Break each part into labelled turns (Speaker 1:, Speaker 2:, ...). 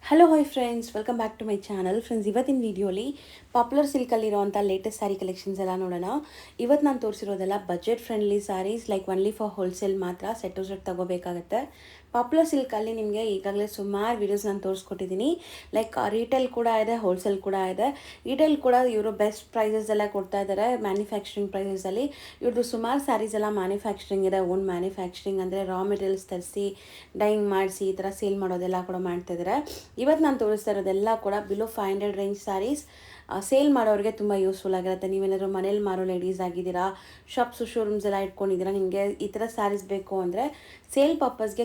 Speaker 1: Hello hi friends, welcome back to my channel. Friends, ಇವತ್ತಿನ ವಿಡಿಯೋಲಿ Popular ಸಿಲ್ಕಲ್ಲಿರೋವಂಥ latest sari collections ಎಲ್ಲ ನೋಡೋಣ. ಇವತ್ತು ನಾನು ತೋರಿಸಿರೋದೆಲ್ಲ budget friendly saris, like only for wholesale ಮಾತ್ರ. ಸೆಟ್ ಟು ಸೆಟ್ ತೊಗೋಬೇಕಾಗತ್ತೆ. ಪಾಪ್ಯುಲರ್ ಸಿಲ್ಕಲ್ಲಿ ನಿಮಗೆ ಈಗಾಗಲೇ ಸುಮಾರು ವೀಡಿಯೋಸ್ ನಾನು ತೋರಿಸ್ಕೊಟ್ಟಿದ್ದೀನಿ. ಲೈಕ್ ರಿಟೇಲ್ ಕೂಡ ಇದೆ, ಹೋಲ್ಸೇಲ್ ಕೂಡ ಇದೆ. ರಿಟೇಲ್ ಕೂಡ ಇವರು ಬೆಸ್ಟ್ ಪ್ರೈಸಸ್ ಎಲ್ಲ ಕೊಡ್ತಾ ಇದ್ದಾರೆ, ಮ್ಯಾನುಫ್ಯಾಕ್ಚರಿಂಗ್ ಪ್ರೈಸಸಲ್ಲಿ. ಇವ್ರದ್ದು ಸುಮಾರು ಸ್ಯಾರೀಸ್ ಎಲ್ಲ ಮ್ಯಾನುಫ್ಯಾಕ್ಚರಿಂಗ್ ಇದೆ. ಓನ್ ಮ್ಯಾನುಫ್ಯಾಕ್ಚರಿಂಗ್ ಅಂದರೆ ರಾ ಮೆಟೀರಿಯಲ್ಸ್ ತರಿಸಿ ಡೈಯಿಂಗ್ ಮಾಡಿಸಿ ಈ ಥರ ಸೇಲ್ ಮಾಡೋದೆಲ್ಲ ಕೂಡ ಮಾಡ್ತಾಯಿದ್ದಾರೆ. ಇವತ್ತು ನಾನು ತೋರಿಸ್ತಾ ಇರೋದೆಲ್ಲ ಕೂಡ ಬಿಲೋ 500 ರೇಂಜ್ ಸ್ಯಾರೀಸ್. ಸೇಲ್ ಮಾಡೋರಿಗೆ ತುಂಬ ಯೂಸ್ಫುಲ್ ಆಗಿರುತ್ತೆ. ನೀವೇನಾದರೂ ಮನೇಲಿ ಮಾರೋ ಲೇಡೀಸ್ ಆಗಿದ್ದೀರಾ, ಶಾಪ್ಸು ಶೋರೂಮ್ಸ್ ಎಲ್ಲ ಇಟ್ಕೊಂಡಿದ್ದೀರಾ, ನಿಮಗೆ ಈ ಥರ ಸ್ಯಾರೀಸ್ ಬೇಕು ಅಂದರೆ ಸೇಲ್ ಪರ್ಪಸ್ಗೆ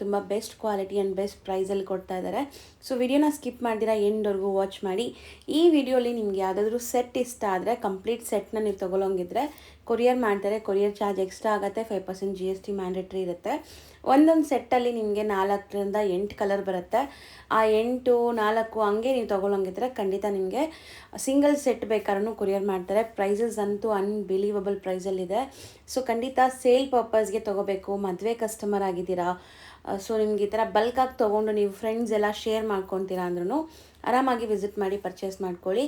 Speaker 1: ತುಂಬ ಬೆಸ್ಟ್ ಕ್ವಾಲಿಟಿ ಆ್ಯಂಡ್ ಬೆಸ್ಟ್ ಪ್ರೈಸಲ್ಲಿ ಕೊಡ್ತಾ ಇದ್ದಾರೆ. ಸೊ ವಿಡಿಯೋನ ಸ್ಕಿಪ್ ಮಾಡ್ದಿರಾ ಎಂಡ್ವರೆಗೂ ವಾಚ್ ಮಾಡಿ. ಈ ವಿಡಿಯೋಲಿ ನಿಮ್ಗೆ ಯಾವುದಾದ್ರೂ ಸೆಟ್ ಇಷ್ಟ ಆದರೆ ಕಂಪ್ಲೀಟ್ ಸೆಟ್ನ ನೀವು ತೊಗೊಳಂಗಿದ್ರೆ ಕೊರಿಯರ್ ಮಾಡ್ತಾರೆ. ಕೊರಿಯರ್ ಚಾರ್ಜ್ ಎಕ್ಸ್ಟ್ರಾ ಆಗುತ್ತೆ, 5% GST ಮ್ಯಾಂಡೇಟ್ರಿ ಇರುತ್ತೆ. ಒಂದೊಂದು ಸೆಟ್ಟಲ್ಲಿ ನಿಮಗೆ 4 ರಿಂದ 8 ಕಲರ್ ಬರುತ್ತೆ. ಆ 8, 4 ಹಂಗೆ ನೀವು ತೊಗೊಳಂಗಿದ್ರೆ ಖಂಡಿತ ನಿಮಗೆ ಸಿಂಗಲ್ ಸೆಟ್ ಬೇಕಾದ್ರೂ ಕೊರಿಯರ್ ಮಾಡ್ತಾರೆ. ಪ್ರೈಸಸ್ ಅಂತೂ ಅನ್ಬಿಲೀವಬಲ್ ಪ್ರೈಸಲ್ಲಿದೆ. ಸೊ ಖಂಡಿತ ಸೇಲ್ ಪರ್ಪಸ್ಗೆ ತೊಗೋಬೇಕು, ಮದುವೆ ಕಸ್ಟಮರ್ ಆಗಿದ್ದೀರಾ, ಸೊ ನಿಮ್ಗೆ ಈ ಥರ ಬಲ್ಕಾಗಿ ತೊಗೊಂಡು ನೀವು ಫ್ರೆಂಡ್ಸ್ ಎಲ್ಲ ಶೇರ್ ಮಾಡ್ಕೊತೀರಾ ಅಂದ್ರೂ ಆರಾಮಾಗಿ ವಿಸಿಟ್ ಮಾಡಿ ಪರ್ಚೇಸ್ ಮಾಡ್ಕೊಳ್ಳಿ.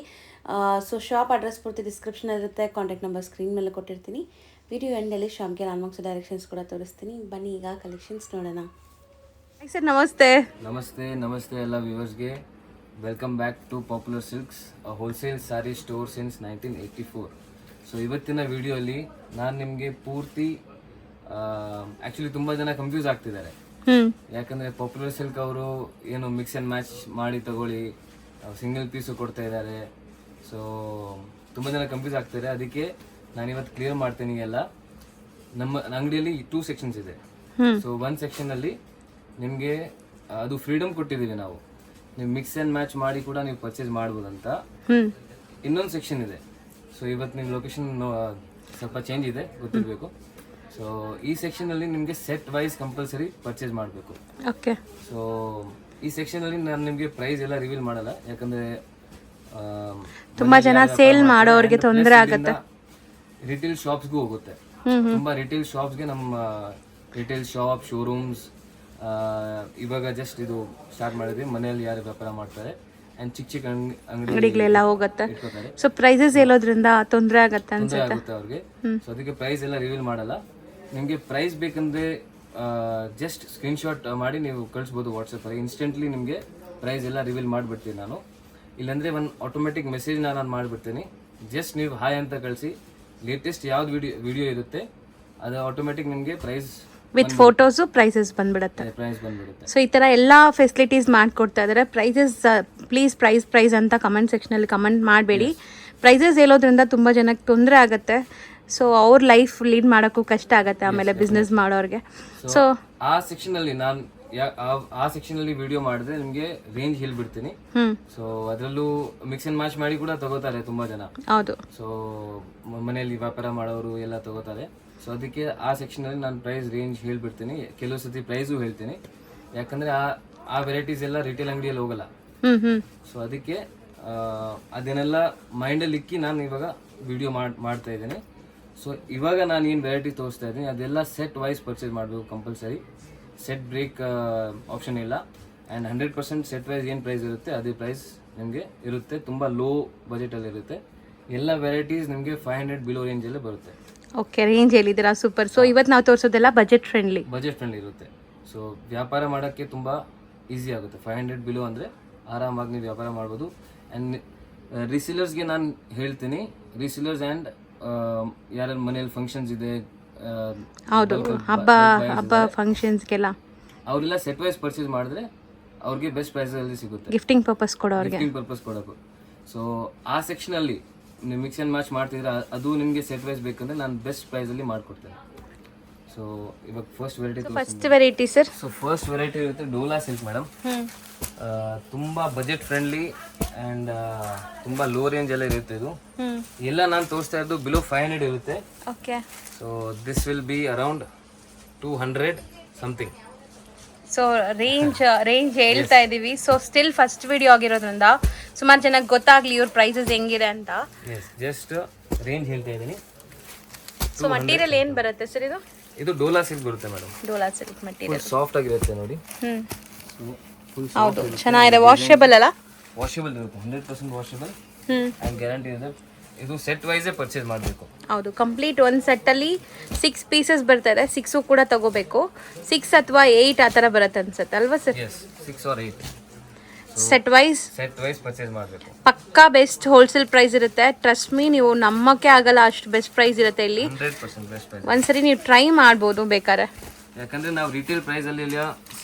Speaker 1: ಸೊ ಶಾಪ್ ಅಡ್ರೆಸ್ ಪೂರ್ತಿ ಡಿಸ್ಕ್ರಿಪ್ಷನಲ್ಲಿರುತ್ತೆ, ಕಾಂಟ್ಯಾಕ್ಟ್ ನಂಬರ್ ಸ್ಕ್ರೀನ್ ಮೇಲೆ ಕೊಟ್ಟಿರ್ತೀನಿ. ವಿಡಿಯೋ ಎಂಡಲ್ಲಿ ಶಾಪ್ಗೆ ಆಲ್ಮೋಸ್ಟ್ ಡೈರೆಕ್ಷನ್ಸ್ ಕೂಡ ತೋರಿಸ್ತೀನಿ. ಬನ್ನಿ ಈಗ ಕಲೆಕ್ಷನ್ಸ್ ನೋಡೋಣ. ಸರ್ ನಮಸ್ತೆ.
Speaker 2: ನಮಸ್ತೆ ಎಲ್ಲ ವ್ಯೂವರ್ಸ್ಗೆ. Welcome back to Popular Silks, wholesale sari store since 1984. So ಇವತ್ತಿನ ವಿಡಿಯೋಲಿ ನಾನು ನಿಮಗೆ ಪೂರ್ತಿ ಆ್ಯಕ್ಚುಲಿ ತುಂಬ ಜನ ಕನ್ಫ್ಯೂಸ್ ಆಗ್ತಿದ್ದಾರೆ. ಯಾಕಂದರೆ ಪಾಪ್ಯುಲರ್ ಸಿಲ್ಕ್ ಅವರು ಏನು ಮಿಕ್ಸ್ ಆ್ಯಂಡ್ ಮ್ಯಾಚ್ ಮಾಡಿ ತಗೊಳ್ಳಿ, ಸಿಂಗಲ್ ಪೀಸು ಕೊಡ್ತಾ ಇದ್ದಾರೆ. ಸೊ ತುಂಬ ಜನ ಕನ್ಫ್ಯೂಸ್ ಆಗ್ತಾರೆ. ಅದಕ್ಕೆ ನಾನು ಇವತ್ತು ಕ್ಲಿಯರ್ ಮಾಡ್ತೀನಿ ಎಲ್ಲ. ನಮ್ಮ ಅಂಗಡಿಯಲ್ಲಿ 2 ಸೆಕ್ಷನ್ಸ್ ಇದೆ. ಸೊ 1 ಸೆಕ್ಷನಲ್ಲಿ ನಿಮಗೆ ಅದು ಫ್ರೀಡಮ್ ಕೊಟ್ಟಿದ್ದೀವಿ ನಾವು, ನೀವು ಮಿಕ್ಸ್ ಆ್ಯಂಡ್ ಮ್ಯಾಚ್ ಮಾಡಿ ಕೂಡ ನೀವು ಪರ್ಚೇಸ್ ಮಾಡ್ಬೋದಂತ. ಇನ್ನೊಂದು ಸೆಕ್ಷನ್ ಇದೆ. ಸೊ ಇವತ್ತು ನಿಮ್ಮ ಲೊಕೇಶನ್ ಸ್ವಲ್ಪ ಚೇಂಜ್ ಇದೆ, ಗೊತ್ತಿರಬೇಕು. ಸೊ ಈ ಸೆಕ್ಷನಲ್ಲಿ ನಿಮಗೆ ಸೆಟ್ ವೈಸ್ ಕಂಪಲ್ಸರಿ ಪರ್ಚೇಸ್ ಮಾಡಬೇಕು.
Speaker 1: ಓಕೆ.
Speaker 2: ಸೊ ಈ ಸೆಕ್ಷನಲ್ಲಿ ನಾನು ನಿಮಗೆ ಪ್ರೈಸ್ ಎಲ್ಲ ರಿವೀಲ್ ಮಾಡಲ್ಲ, ಯಾಕಂದರೆ
Speaker 1: ತುಂಬ ಜನ ಸೇಲ್ ಮಾಡೋರಿಗೆ ತೊಂದರೆ ಆಗುತ್ತೆ.
Speaker 2: ರಿಟೇಲ್ ಶಾಪ್ಸ್ಗೂ ಹೋಗುತ್ತೆ. ತುಂಬ ರಿಟೇಲ್ ಶಾಪ್ಸ್ಗೆ ನಮ್ಮ ರಿಟೇಲ್ ಶಾಪ್ ಶೋರೂಮ್ಸ್ ಇವಾಗ ಜಸ್ಟ್ ಇದು ಸ್ಟಾರ್ಟ್ ಮಾಡಿದ್ವಿ. ಮನೆಯಲ್ಲಿ ಯಾರು ವ್ಯಾಪಾರ ಮಾಡ್ತಾರೆ ಆ್ಯಂಡ್ ಚಿಕ್ಕ
Speaker 1: ಅಂಗಡಿಗಳೆಲ್ಲ ಹೋಗುತ್ತೆ. ಸೊ ಪ್ರೈಸಸ್ ಹೇಳೋದ್ರಿಂದ ತೊಂದರೆ ಆಗುತ್ತೆ
Speaker 2: ಅವ್ರಿಗೆ. ಸೊ ಅದಕ್ಕೆ ಪ್ರೈಸ್ ಎಲ್ಲ ರಿವೀಲ್ ಮಾಡಲ್ಲ. ನಿಮಗೆ ಪ್ರೈಸ್ ಬೇಕಂದ್ರೆ ಜಸ್ಟ್ ಸ್ಕ್ರೀನ್ಶಾಟ್ ಮಾಡಿ ನೀವು ಕಳಿಸ್ಬೋದು ವಾಟ್ಸಪ್ಪಲ್ಲಿ. ಇನ್ಸ್ಟೆಂಟ್ಲಿ ನಿಮಗೆ ಪ್ರೈಸ್ ಎಲ್ಲ ರಿವೀಲ್ ಮಾಡಿಬಿಡ್ತೀನಿ ನಾನು. ಇಲ್ಲಾಂದರೆ ಒಂದು ಆಟೋಮೆಟಿಕ್ ಮೆಸೇಜ್ನ ನಾನು ಮಾಡಿಬಿಡ್ತೀನಿ. ಜಸ್ಟ್ ನೀವು ಹಾಯ್ ಅಂತ ಕಳಿಸಿ, ಲೇಟೆಸ್ಟ್ ಯಾವ್ದು ವಿಡಿಯೋ ಇರುತ್ತೆ ಅದು ಆಟೋಮೆಟಿಕ್ ನಿಮಗೆ ಪ್ರೈಸ್
Speaker 1: ವಿತ್ ಫೋಟೋಸು ಪ್ರೈಸಸ್ ಬಂದ್ಬಿಡುತ್ತೆ. ಸೊ ಈ ಥರ ಎಲ್ಲ ಫೆಸಿಲಿಟೀಸ್ ಮಾಡಿಕೊಡ್ತಾ ಇದ್ದಾರೆ. ಪ್ರೈಸಸ್ ಪ್ಲೀಸ್ ಪ್ರೈಸ್ ಅಂತ ಕಮೆಂಟ್ ಸೆಕ್ಷನಲ್ಲಿ ಕಮೆಂಟ್ ಮಾಡಬೇಡಿ. ಪ್ರೈಸಸ್ ಹೇಳೋದ್ರಿಂದ ತುಂಬ ಜನಕ್ಕೆ ತೊಂದರೆ ಆಗುತ್ತೆ. ಸೊ ಅವ್ರ ಲೈಫ್ ಲೀಡ್ ಮಾಡೋಕ್ಕೂ ಕಷ್ಟ ಆಗುತ್ತೆ ಆಮೇಲೆ ಬಿಸ್ನೆಸ್ ಮಾಡೋರಿಗೆ. ಸೊ
Speaker 2: ಆ ಸೆಕ್ಷನಲ್ಲಿ ನಾನು ಆ ಸೆಕ್ಷನಲ್ಲಿ ವಿಡಿಯೋ ಮಾಡಿದ್ರೆ ನಿಮಗೆ ರೇಂಜ್ ಹೇಳ್ಬಿಡ್ತೀನಿ. ಸೊ ಅದರಲ್ಲೂ ಮಿಕ್ಸ್ ಅಂಡ್ ಮ್ಯಾಚ್ ಮಾಡಿ ಕೂಡ ತಗೋತಾರೆ ತುಂಬಾ ಜನ.
Speaker 1: ಹೌದು.
Speaker 2: ಸೊ ಮನೆಯಲ್ಲಿ ವ್ಯಾಪಾರ ಮಾಡೋರು ಎಲ್ಲ ತಗೋತಾರೆ. ಸೊ ಅದಕ್ಕೆ ಆ ಸೆಕ್ಷನಲ್ಲಿ ನಾನು ಪ್ರೈಸ್ ರೇಂಜ್ ಹೇಳ್ಬಿಡ್ತೀನಿ. ಕೆಲವು ಸತಿ ಪ್ರೈಸು ಹೇಳ್ತೀನಿ, ಯಾಕಂದ್ರೆ ಆ ವೆರೈಟೀಸ್ ಎಲ್ಲ ರಿಟೇಲ್ ಅಂಗಡಿಯಲ್ಲಿ ಹೋಗಲ್ಲ. ಸೊ ಅದಕ್ಕೆ ಅದನ್ನೆಲ್ಲ ಮೈಂಡಲ್ಲಿ ಇಕ್ಕಿ ನಾನು ಇವಾಗ ವಿಡಿಯೋ ಮಾಡ್ತಾ ಇದ್ದೇನೆ. ಸೊ ಇವಾಗ ನಾನು ಏನು ವೆರೈಟಿ ತೋರಿಸ್ತಾ ಇದ್ದೀನಿ ಅದೆಲ್ಲ ಸೆಟ್ ವೈಸ್ ಪರ್ಚೇಸ್ ಮಾಡಬೇಕು ಕಂಪಲ್ಸರಿ. ಸೆಟ್ ಬ್ರೇಕ್ ಆಪ್ಷನ್ ಇಲ್ಲ. ಆ್ಯಂಡ್ 100% ಸೆಟ್ ವೈಸ್ ಏನು ಪ್ರೈಸ್ ಇರುತ್ತೆ ಅದೇ ಪ್ರೈಸ್ ನಿಮಗೆ ಇರುತ್ತೆ. ತುಂಬ ಲೋ ಬಜೆಟಲ್ಲಿ ಇರುತ್ತೆ. ಎಲ್ಲ ವೆರೈಟೀಸ್ ನಿಮಗೆ 500 ಬಿಲೋ ರೇಂಜಲ್ಲೇ ಬರುತ್ತೆ.
Speaker 1: ಓಕೆ, ರೇಂಜ್ ಹೇಳಿದ್ದೀರಾ, ಸೂಪರ್. ಸೊ ಇವತ್ತು ನಾವು ತೋರಿಸೋದೆಲ್ಲ ಬಜೆಟ್ ಫ್ರೆಂಡ್ಲಿ
Speaker 2: ಇರುತ್ತೆ. ಸೊ ವ್ಯಾಪಾರ ಮಾಡೋಕ್ಕೆ ತುಂಬ ಈಸಿ ಆಗುತ್ತೆ. 500 ಬಿಲೋ ಅಂದರೆ ಆರಾಮಾಗಿ ನೀವು ವ್ಯಾಪಾರ ಮಾಡ್ಬೋದು. ಆ್ಯಂಡ್ ರೀಸೇಲರ್ಸ್ಗೆ ನಾನು ಹೇಳ್ತೀನಿ, ರೀಸೇಲರ್ಸ್ ಆ್ಯಂಡ್ ಯಾರ ಮನೇಲಿ ಫಂಕ್ಷನ್ಸ್ ಇದೆ,
Speaker 1: ಹೌದು, ಹಬ್ಬ ಫಂಕ್ಷನ್ಸ್ಗೆಲ್ಲ
Speaker 2: ಅವರೆಲ್ಲ ಸೆಟ್ ವೈಸ್ ಪರ್ಚೇಸ್ ಮಾಡಿದ್ರೆ ಅವ್ರಿಗೆ ಬೆಸ್ಟ್ ಪ್ರೈಸಲ್ಲಿ ಸಿಗುತ್ತೆ.
Speaker 1: ಗಿಫ್ಟಿಂಗ್ ಪರ್ಪಸ್
Speaker 2: ಕೊಡೋಕೆ. ಸೊ ಆ ಸೆಕ್ಷನಲ್ಲಿ ನೀವು ಮಿಕ್ಸ್ ಆ್ಯಂಡ್ ಮ್ಯಾಚ್ ಮಾಡ್ತಿದ್ರೆ ಅದು ನಿಮಗೆ ಸೆಟ್ ವೈಸ್ ಬೇಕಂದ್ರೆ ನಾನು ಬೆಸ್ಟ್ ಪ್ರೈಸಲ್ಲಿ ಮಾಡಿಕೊಡ್ತೇನೆ. ಸೊ ಇವಾಗ first
Speaker 1: variety sir.
Speaker 2: So first variety ಇರುತ್ತೆ ಡೋಲಾ ಸಿಲ್ಕ್ ಮೇಡಮ್. ತುಂಬ ಬಜೆಟ್ ಫ್ರೆಂಡ್ಲಿ ಆ್ಯಂಡ್ ತುಂಬ ಲೋ ರೇಂಜ್ ಎಲ್ಲ ಇರುತ್ತೆ. ಇದು ಎಲ್ಲ ನಾನು ತೋರಿಸ್ತಾ ಇರೋದು ಬಿಲೋ 500 ಇರುತ್ತೆ.
Speaker 1: Okay.
Speaker 2: So this will be around 200 something.
Speaker 1: So range ಹೇಳ್ತಾ ಇದ್ದೀವಿ. ಸೊ ಸ್ಟಿಲ್ ಫಸ್ಟ್ ವಿಡಿಯೋ ಆಗಿರೋದ್ರಿಂದ ಸುಮಾರು ಜನಕ್ಕೆ ಗೊತ್ತಾಗ್ಲಿ ಇವ್ರ ಪ್ರೈಸಸ್ ಹೆಂಗಿದೆ ಅಂತ.
Speaker 2: ಜಸ್ಟ್ ರೇಂಜ್ ಹೇಳ್ತಾ ಇದ್ದೀನಿ.
Speaker 1: ಸೊ ಮಟೀರಿಯಲ್ ಏನು ಬರುತ್ತೆ ಸರ್ ಇದು?
Speaker 2: ಇದು ಡೋಲಾ ಸಿಲ್ಕ್ ಬರುತ್ತೆ madam.
Speaker 1: Dhola silk material
Speaker 2: soft ಆಗಿರುತ್ತೆ ನೋಡಿ. ಫುಲ್
Speaker 1: ಹೌದು ಚೆನ್ನಾಗಿದೆ. ವಾಷೇಬಲ್ ಅಲ್ಲ?
Speaker 2: ವಾಷೇಬಲ್ ಇರುತ್ತೆ, 100% ವಾಷೇಬಲ್
Speaker 1: ಹ್ಞೂ
Speaker 2: ಆ್ಯಂಡ್ ಗ್ಯಾರಂಟಿ ಇದೆ. ಇದು ಸೆಟ್ ವೈಸೇ ಪರ್ಚೇಸ್ ಮಾಡಬೇಕು.
Speaker 1: ಹೌದು, ಕಂಪ್ಲೀಟ್ ಒಂದು ಸೆಟ್ಟಲ್ಲಿ 6 ಪೀಸಸ್ ಬರ್ತಾರೆ. 6 ಕೂಡ ತಗೋಬೇಕು. 6 ಅಥವಾ 8 ಆ ಥರ ಬರುತ್ತೆ ಅನ್ಸುತ್ತೆ ಅಲ್ವಾ sir?
Speaker 2: Yes, 6 or 8
Speaker 1: set wise
Speaker 2: purchase ಮಾಡಬೇಕು.
Speaker 1: ಪಕ್ಕಾ ಬೆಸ್ಟ್ ಹೋಲ್ಸೇಲ್ ಪ್ರೈಸ್ ಇರುತ್ತೆ. ಟ್ರಸ್ಟ್ ಮೀ, ನೀವು ನಮ್ಮಕ್ಕೆ ಆಗಲ್ಲ ಅಷ್ಟು ಬೆಸ್ಟ್ ಪ್ರೈಸ್ ಇರುತ್ತೆ ಇಲ್ಲಿ.
Speaker 2: 100% ಬೆಸ್ಟ್ ಪ್ರೈಸ್.
Speaker 1: ಒಂದ್ಸರಿ ನೀವು ಟ್ರೈ ಮಾಡ್ಬೋದು ಬೇಕಾದ್ರೆ.
Speaker 2: ಯಾಕಂದ್ರೆ ನಾವು ರಿಟೇಲ್ ಪ್ರೈಸ್ ಅಲ್ಲಿ ಇಲ್ಲ,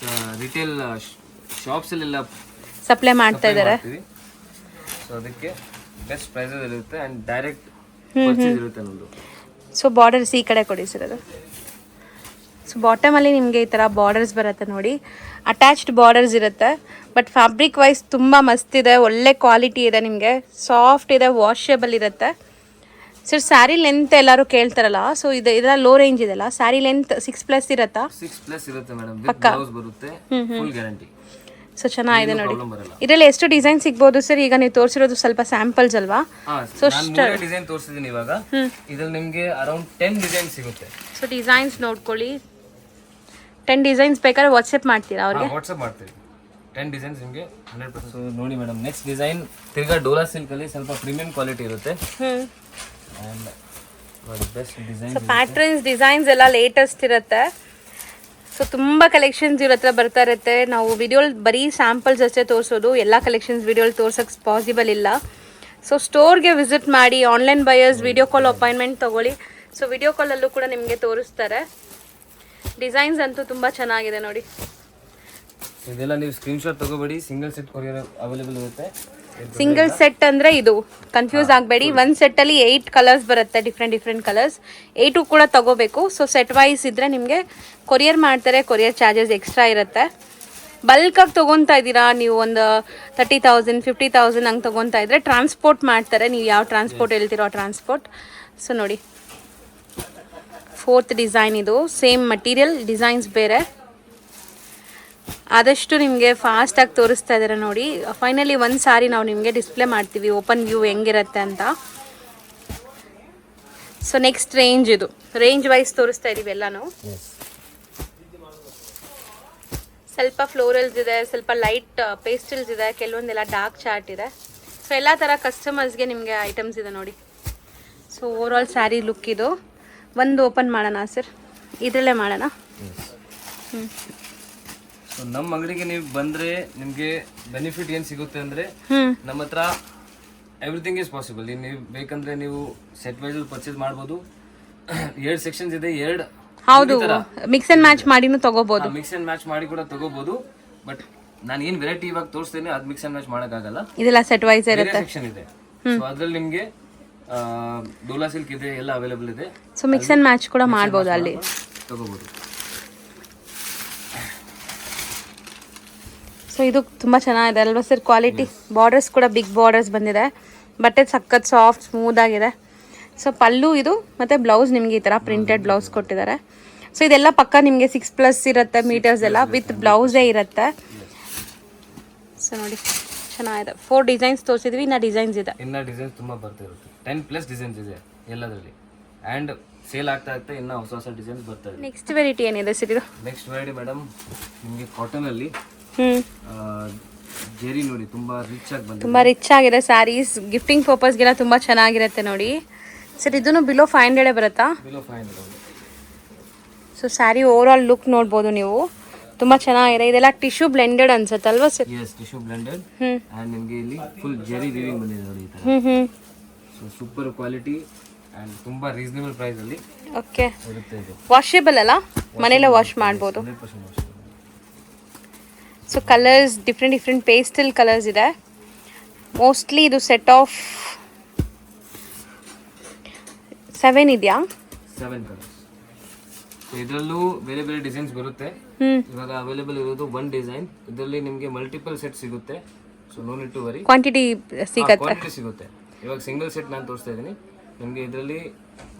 Speaker 2: ರಿಟೇಲ್ ಶಾಪ್ಸ್ ಅಲ್ಲೆಲ್ಲ
Speaker 1: ಸಪ್ಲೈ ಮಾಡ್ತಾ ಇದ್ದಾರೆ.
Speaker 2: ಸೊ ಅದಕ್ಕೆ ಬೆಸ್ಟ್ ಪ್ರೈಸಸ್ ಇರುತ್ತೆ ಆ್ಯಂಡ್ ಡೈರೆಕ್ಟ್ ಪರ್ಚೇಸ್ ಇರುತ್ತೆ ನಮ್ಮದು.
Speaker 1: ಸೊ ಬಾರ್ಡರ್ಸ್ ಈ ಕಡೆ ಕೊಡಿ ಸರ್ ಅದು. ಸೊ ಬಾಟಮಲ್ಲಿ ನಿಮಗೆ ಈ ಥರ ಬಾರ್ಡರ್ಸ್ ಬರುತ್ತೆ ನೋಡಿ, ಅಟ್ಯಾಚ್ಡ್ ಬಾರ್ಡರ್ಸ್ ಇರುತ್ತೆ. ಬಟ್ ಫ್ಯಾಬ್ರಿಕ್ ವೈಸ್ ತುಂಬ ಮಸ್ತ್ ಇದೆ, ಒಳ್ಳೆ ಕ್ವಾಲಿಟಿ ಇದೆ, ನಿಮಗೆ ಸಾಫ್ಟ್ ಇದೆ, ವಾಷೇಬಲ್ ಇರುತ್ತೆ. ಸರ್ ಸ್ಯಾರಿ ಲೆಂತ್ ಎಲ್ಲರೂ ಕೇಳ್ತಾರಲ್ಲ, ಸೊ ಇದೆಲ್ಲ ಲೋ ರೇಂಜ್ ಇದೆಲ್ಲ, ಸ್ಯಾರಿ ಲೆಂತ್ 6+ ಇರುತ್ತಾ?
Speaker 2: 6+ ಇರುತ್ತೆ ಮೇಡಮ್, ವಿತ್ ಬ್ಲೌಸ್ ಬರುತ್ತೆ, ಫುಲ್ ಗ್ಯಾರಂಟಿ.
Speaker 1: ಸೊ ಚೆನ್ನಾಗಿದೆ ನೋಡಿ. ಇದರಲ್ಲಿ ಎಷ್ಟು ಡಿಸೈನ್ ಸಿಗ್ಬೋದು ಸರ್? ಈಗ ನೀವು ತೋರಿಸಿರೋದು ಸ್ವಲ್ಪ ಸ್ಯಾಂಪಲ್ಸ್ ಅಲ್ವಾ?
Speaker 2: ಸೊ ಡಿಸೈನ್ ತೋರಿಸಿದ್ದೀನಿ ಇವಾಗ. ಇದ್ರಲ್ಲಿ ನಿಮಗೆ ಅರೌಂಡ್ 10 ಡಿಸೈನ್ ಸಿಗುತ್ತೆ.
Speaker 1: ಸೊ ಡಿಸೈನ್ಸ್ ನೋಡ್ಕೊಳ್ಳಿ. 10 ಡಿಸೈನ್ಸ್ ಬೇಕಾದ್ರೆ ವಾಟ್ಸಪ್ ಮಾಡ್ತೀರಾ ಅವ್ರಿಗೆ?
Speaker 2: ವಾಟ್ಸಪ್ ಮಾಡ್ತೀವಿ. 10 ಡಿಸೈನ್ಸ್ ನಿಮಗೆ 100%. ಸೊ ನೋಡಿ ಮೇಡಮ್, ನೆಕ್ಸ್ಟ್ ಡಿಸೈನ್ ತಿರ್ಗಾ ಡೋಲಾ ಸಿಲ್ಕ್ ಅಲ್ಲಿ ಸ್ವಲ್ಪ ಪ್ರೀಮಿಯಂ ಕ್ವಾಲಿಟಿ ಇರುತ್ತೆ. And best design.
Speaker 1: So patterns designs ಎಲ್ಲ ಲೇಟೆಸ್ಟ್ ಇರುತ್ತೆ. ಸೊ ತುಂಬ ಕಲೆಕ್ಷನ್ಸ್ ಇವ್ರ ಹತ್ರ ಬರ್ತಾ ಇರುತ್ತೆ. ನಾವು ವಿಡಿಯೋಲ್ ಬರೀ ಸ್ಯಾಂಪಲ್ಸ್ ಅಷ್ಟೇ ತೋರಿಸೋದು, ಎಲ್ಲ ಕಲೆಕ್ಷನ್ಸ್ ವಿಡಿಯೋಲಿ ತೋರ್ಸೋಕ್ಕೆ ಪಾಸಿಬಲ್ ಇಲ್ಲ. ಸೊ ಸ್ಟೋರ್ಗೆ ವಿಸಿಟ್ ಮಾಡಿ. Online buyers video call appointment ತೊಗೊಳ್ಳಿ. ಸೊ ವಿಡಿಯೋ ಕಾಲಲ್ಲೂ ಕೂಡ ನಿಮಗೆ ತೋರಿಸ್ತಾರೆ. ಡಿಸೈನ್ಸ್ ಅಂತೂ ತುಂಬ ಚೆನ್ನಾಗಿದೆ ನೋಡಿ.
Speaker 2: ಇದೆಲ್ಲ ನೀವು ಸ್ಕ್ರೀನ್ಶಾಟ್ ತಗೋಬೇಡಿ, ಸಿಂಗಲ್ ಸೆಟ್ ಕೊರಿಯರ್ ಅವೈಲೇಬಲ್ ಇರುತ್ತೆ.
Speaker 1: ಸಿಂಗಲ್ ಸೆಟ್ ಅಂದರೆ ಇದು, ಕನ್ಫ್ಯೂಸ್ ಆಗಬೇಡಿ. ಒಂದು ಸೆಟ್ಟಲ್ಲಿ 8 ಕಲರ್ಸ್ ಬರುತ್ತೆ, ಡಿಫ್ರೆಂಟ್ ಕಲರ್ಸ್. 8 ಕೂಡ ತಗೋಬೇಕು. ಸೊ ಸೆಟ್ ವೈಸ್ ಇದ್ದರೆ ನಿಮಗೆ ಕೊರಿಯರ್ ಮಾಡ್ತಾರೆ, ಕೊರಿಯರ್ ಚಾರ್ಜಸ್ ಎಕ್ಸ್ಟ್ರಾ ಇರುತ್ತೆ. ಬಲ್ಕಾಗಿ ತೊಗೊತಾ ಇದ್ದೀರಾ ನೀವು, ಒಂದು 30,000 50,000 ಹಂಗೆ ತೊಗೊತಾ ಇದ್ದರೆ ಟ್ರಾನ್ಸ್ಪೋರ್ಟ್ ಮಾಡ್ತಾರೆ. ನೀವು ಯಾವ ಟ್ರಾನ್ಸ್ಪೋರ್ಟ್ ಹೇಳ್ತೀರೋ ಆ ಟ್ರಾನ್ಸ್ಪೋರ್ಟ್. ಸೊ ನೋಡಿ 4th ಡಿಸೈನ್ ಇದು, ಸೇಮ್ ಮಟೀರಿಯಲ್, ಡಿಸೈನ್ಸ್ ಬೇರೆ. ಆದಷ್ಟು ನಿಮಗೆ ಫಾಸ್ಟಾಗಿ ತೋರಿಸ್ತಾ ಇದ್ದಾರೆ ನೋಡಿ. ಫೈನಲಿ ಒಂದು ಸಾರಿ ನಾವು ನಿಮಗೆ ಡಿಸ್ಪ್ಲೇ ಮಾಡ್ತೀವಿ, ಓಪನ್ ವ್ಯೂ ಹೆಂಗಿರುತ್ತೆ ಅಂತ. ಸೊ ನೆಕ್ಸ್ಟ್ ರೇಂಜ್, ಇದು ರೇಂಜ್ ವೈಸ್ ತೋರಿಸ್ತಾ ಇದ್ದೀವಿ ಎಲ್ಲನೂ. ಸ್ವಲ್ಪ ಫ್ಲೋರಲ್ಸ್ ಇದೆ, ಸ್ವಲ್ಪ ಲೈಟ್ ಪೇಸ್ಟಲ್ಸ್ ಇದೆ, ಕೆಲವೊಂದೆಲ್ಲ ಡಾರ್ಕ್ ಚಾರ್ಟ್ ಇದೆ. ಸೊ ಎಲ್ಲ ಥರ ಕಸ್ಟಮರ್ಸ್ಗೆ ನಿಮಗೆ ಐಟಮ್ಸ್ ಇದೆ ನೋಡಿ. So over all sari look ಇದು. ಒಂದು ಓಪನ್ ಮಾಡೋಣ ಸರ್, ಇದರಲ್ಲೇ ಮಾಡೋಣ.
Speaker 2: ಸೊ ನಮ್ಮ ಅಂಗಡಿಗೆ ನೀವು ಬಂದರೆ ನಿಮಗೆ ಬೆನಿಫಿಟ್ ಏನು ಸಿಗುತ್ತೆ ಅಂದರೆ, ನಮ್ಮ ಹತ್ರ ಎವ್ರಿಥಿಂಗ್ ಈಸ್ ಪಾಸಿಬಲ್. ನೀವು ಬೇಕಂದ್ರೆ ನೀವು ಸೆಟ್ ವೈಸ್ ಪರ್ಚೇಸ್ ಮಾಡ್ಬೋದು. 2 ಸೆಕ್ಷನ್ಸ್ ಇದೆ, 2
Speaker 1: ಹೌದು, ಮಿಕ್ಸ್ ಅಂಡ್ ಮ್ಯಾಚ್ ಮಾಡಿನೂ ತಗೋಬಹುದು.
Speaker 2: ಮಿಕ್ಸ್ ಅಂಡ್ ಮ್ಯಾಚ್ ಮಾಡಿ ಕೂಡ ತಗೋಬಹುದು. ಬಟ್ ನಾನು ಏನು ವೆರೈಟಿ ಇವಾಗ ತೋರಿಸ್ತೇನೆ ಅದು ಮಿಕ್ಸ್ ಅಂಡ್ ಮ್ಯಾಚ್ ಮಾಡೋಕ್ಕಾಗಲ್ಲ.
Speaker 1: ಇದೆಲ್ಲ ಸೆಟ್ ವೈಸ್ ಇರುತ್ತೆ.
Speaker 2: ಸೆಕ್ಷನ್ ಇದೆ. ಸೊ ಅದರಲ್ಲಿ ನಿಮಗೆ ಡೋಲಾ ಸಿಲ್ಕ್ ಇದೆ, ಎಲ್ಲ ಅವೈಲೇಬಲ್ ಇದೆ.
Speaker 1: ಸೊ ಮಿಕ್ಸ್ ಅಂಡ್ ಮ್ಯಾಚ್ ಕೂಡ ಮಾಡ್ಬೋದು, ಅಲ್ಲಿ
Speaker 2: ತಗೋಬಹುದು.
Speaker 1: ಸೊ ಇದು ತುಂಬ ಚೆನ್ನಾಗಿದೆ ಅಲ್ವಾ ಸರ್ ಕ್ವಾಲಿಟಿ? ಬಾರ್ಡರ್ಸ್ ಕೂಡ ಬಿಗ್ ಬಾರ್ಡರ್ಸ್ ಬಂದಿದೆ. ಬಟ್ಟೆ ಸಖತ್ ಸಾಫ್ಟ್ ಸ್ಮೂತ್ ಆಗಿದೆ. ಸೊ ಪಲ್ಲು ಇದು, ಮತ್ತು ಬ್ಲೌಸ್ ನಿಮಗೆ ಈ ಥರ ಪ್ರಿಂಟೆಡ್ ಬ್ಲೌಸ್ ಕೊಟ್ಟಿದ್ದಾರೆ. ಸೊ ಇದೆಲ್ಲ ಪಕ್ಕ ನಿಮಗೆ 6+ ಇರುತ್ತೆ ಮೀಟರ್ಸ್ ಎಲ್ಲ, ವಿತ್ ಬ್ಲೌಸೇ ಇರುತ್ತೆ. ಸೊ ನೋಡಿ ಚೆನ್ನಾಗಿದೆ. 4 ಡಿಸೈನ್ಸ್ ತೋರಿಸಿದ್ವಿ, ಇನ್ನು ಡಿಸೈನ್ಸ್ ಇದೆ.
Speaker 2: ಇನ್ನು ಡಿಸೈನ್ಸ್ ತುಂಬ ಬರ್ತಾ ಇರುತ್ತೆ. 10+ ಡಿಸೈನ್ಸ್ ಇದೆ ಎಲ್ಲದರಲ್ಲಿ. ಆ್ಯಂಡ್ ಸೇಲ್ ಆಗ್ತಾ ಇನ್ನು ಹೊಸ ಡಿಸೈನ್ಸ್ ಬರ್ತಾ ಇದೆ.
Speaker 1: ನೆಕ್ಸ್ಟ್ ವೆರೈಟಿ ಏನಿದೆ ಸರ್ ಇದು?
Speaker 2: ನೆಕ್ಸ್ಟ್ ವೆರೈಟಿ ಮೇಡಮ್ ನಿಮಗೆ ಕಾಟನಲ್ಲಿ ಜೆರಿ ನೋಡಿ, ತುಂಬಾ ರಿಚ್ ಆಗಿ ಬಂದಿದೆ.
Speaker 1: ತುಂಬಾ ರಿಚ್ ಆಗಿದೆ ಸ್ಯಾರೀಸ್, ಗಿಫ್ಟಿಂಗ್ ಪರ್ಪಸ್ಗೆಲ್ಲ ತುಂಬಾ ಚೆನ್ನಾಗಿರುತ್ತೆ ನೋಡಿ. ಸರ್ ಇದನ್ನು ಬಿಲೋ 500 ಬರುತ್ತಾ?
Speaker 2: Below 500.
Speaker 1: So sari overall look ನೋಡ್ಬೋದು ನೀವು, ತುಂಬಾ ಚೆನ್ನಾಗಿದೆ. ಇದೆಲ್ಲ ಟಿಶ್ಯೂ ಬ್ಲೆಂಡೆಡ್ ಅನ್ಸುತ್ತೆ ಅಲ್ವಾ sir?
Speaker 2: Yes, tissue blended. And ನಿಮಗೆ ಇಲ್ಲಿ ಫುಲ್ ಜೆರಿ ವೀವಿಂಗ್ ಬಂದಿದೆ ನೋಡಿ ಈ ಥರ. ಸೊ ಸೂಪರ್ ಕ್ವಾಲಿಟಿ ಆ್ಯಂಡ್ ತುಂಬಾ ರೀಸನೇಬಲ್ ಪ್ರೈಸ್ ಅಲ್ಲಿ
Speaker 1: ಓಕೆ
Speaker 2: ಇರುತ್ತೆ. ಇದು
Speaker 1: ವಾಷೇಬಲ್ ಅಲ್ಲ, ಮನೆಯಲ್ಲೇ ವಾಶ್ ಮಾಡ್ಬೋದು.
Speaker 2: 100% wash.
Speaker 1: So colours different pastel colours ಇದೆ. ಮೋಸ್ಟ್ಲಿ ಇದು ಸೆಟ್ ಆಫ್ 7 ಇದೆಯಾ?
Speaker 2: 7 ಕಲರ್ಸ್. ಇದರಲ್ಲೂ ಬೇರೆ ಬೇರೆ ಡಿಸೈನ್ಸ್ ಬರುತ್ತೆ. ಇವಾಗ ಅವೈಲೇಬಲ್ ಇರೋದು 1 ಡಿಸೈನ್. ಇದರಲ್ಲಿ ನಿಮಗೆ ಮಲ್ಟಿಪಲ್ ಸೆಟ್ ಸಿಗುತ್ತೆ. So no need to worry,
Speaker 1: quantity
Speaker 2: ಸಿಗುತ್ತೆ. ಇವಾಗ ಸಿಂಗಲ್ ಸೆಟ್ ನಾನು ತೋರಿಸ್ತಾ ಇದ್ದೀನಿ ನಿಮಗೆ. ಇದರಲ್ಲಿ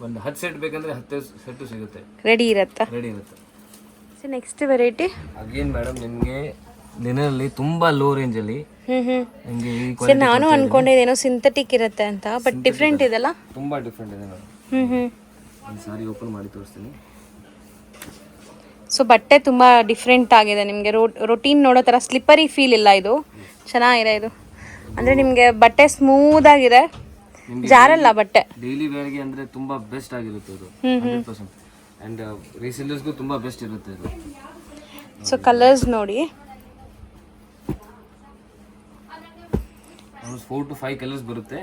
Speaker 2: ಒಂದು 10 ಸೆಟ್ ಬೇಕಂದ್ರೆ 10 ಸೆಟ್ ಸಿಗುತ್ತೆ, ರೆಡಿ ಇರುತ್ತೆ.
Speaker 1: So next variety
Speaker 2: again madam ನಿಮಗೆ ದಿನಲ್ಲಿ ತುಂಬಾ ಲೋ ರೇಂಜ್ ಅಲ್ಲಿ.
Speaker 1: ಸರ್ ನಾನು ಅನ್ಕೊಂಡಿದ್ದೇನೋ ಸಿಂಥೆಟಿಕ್ ಇರುತ್ತೆ ಅಂತ, ಬಟ್ ಡಿಫ್ರೆಂಟ್ ಇದೆಲ್ಲ.
Speaker 2: ತುಂಬಾ ಡಿಫ್ರೆಂಟ್ ಇದೆ ಮೇಡಮ್. ಒಂದು ಸಾರಿ ಓಪನ್ ಮಾಡಿ ತೋರಿಸ್ತೀನಿ.
Speaker 1: ಸೊ ಬಟ್ಟೆ ತುಂಬ ಡಿಫ್ರೆಂಟ್ ಆಗಿದೆ ನಿಮಗೆ ರೊಟೀನ್ ನೋಡೋ ಥರ ಸ್ಲಿಪ್ಪರಿ ಫೀಲ್ ಇಲ್ಲ ಇದು ಚೆನ್ನಾಗಿದೆ ಇದು ಅಂದರೆ ನಿಮಗೆ ಬಟ್ಟೆ ಸ್ಮೂತ್ ಆಗಿದೆ ಜಾರಲ್ಲ ಬಟ್ಟೆ
Speaker 2: ಡೈಲಿ ವೇರ್ಗೆ ಅಂದರೆ ತುಂಬ ಬೆಸ್ಟ್ ಆಗಿರುತ್ತೆ ಇದು 100%. ಆ್ಯಂಡ್ ರೀಸೆಲ್ಲರ್ಸ್ಗೂ ತುಂಬ ಬೆಸ್ಟ್ ಇರುತ್ತೆ ಇದು.
Speaker 1: ಸೊ ಕಲರ್ಸ್ ನೋಡಿ
Speaker 2: 4 to 5 ಕಲರ್ಸ್ ಬರುತ್ತೆ.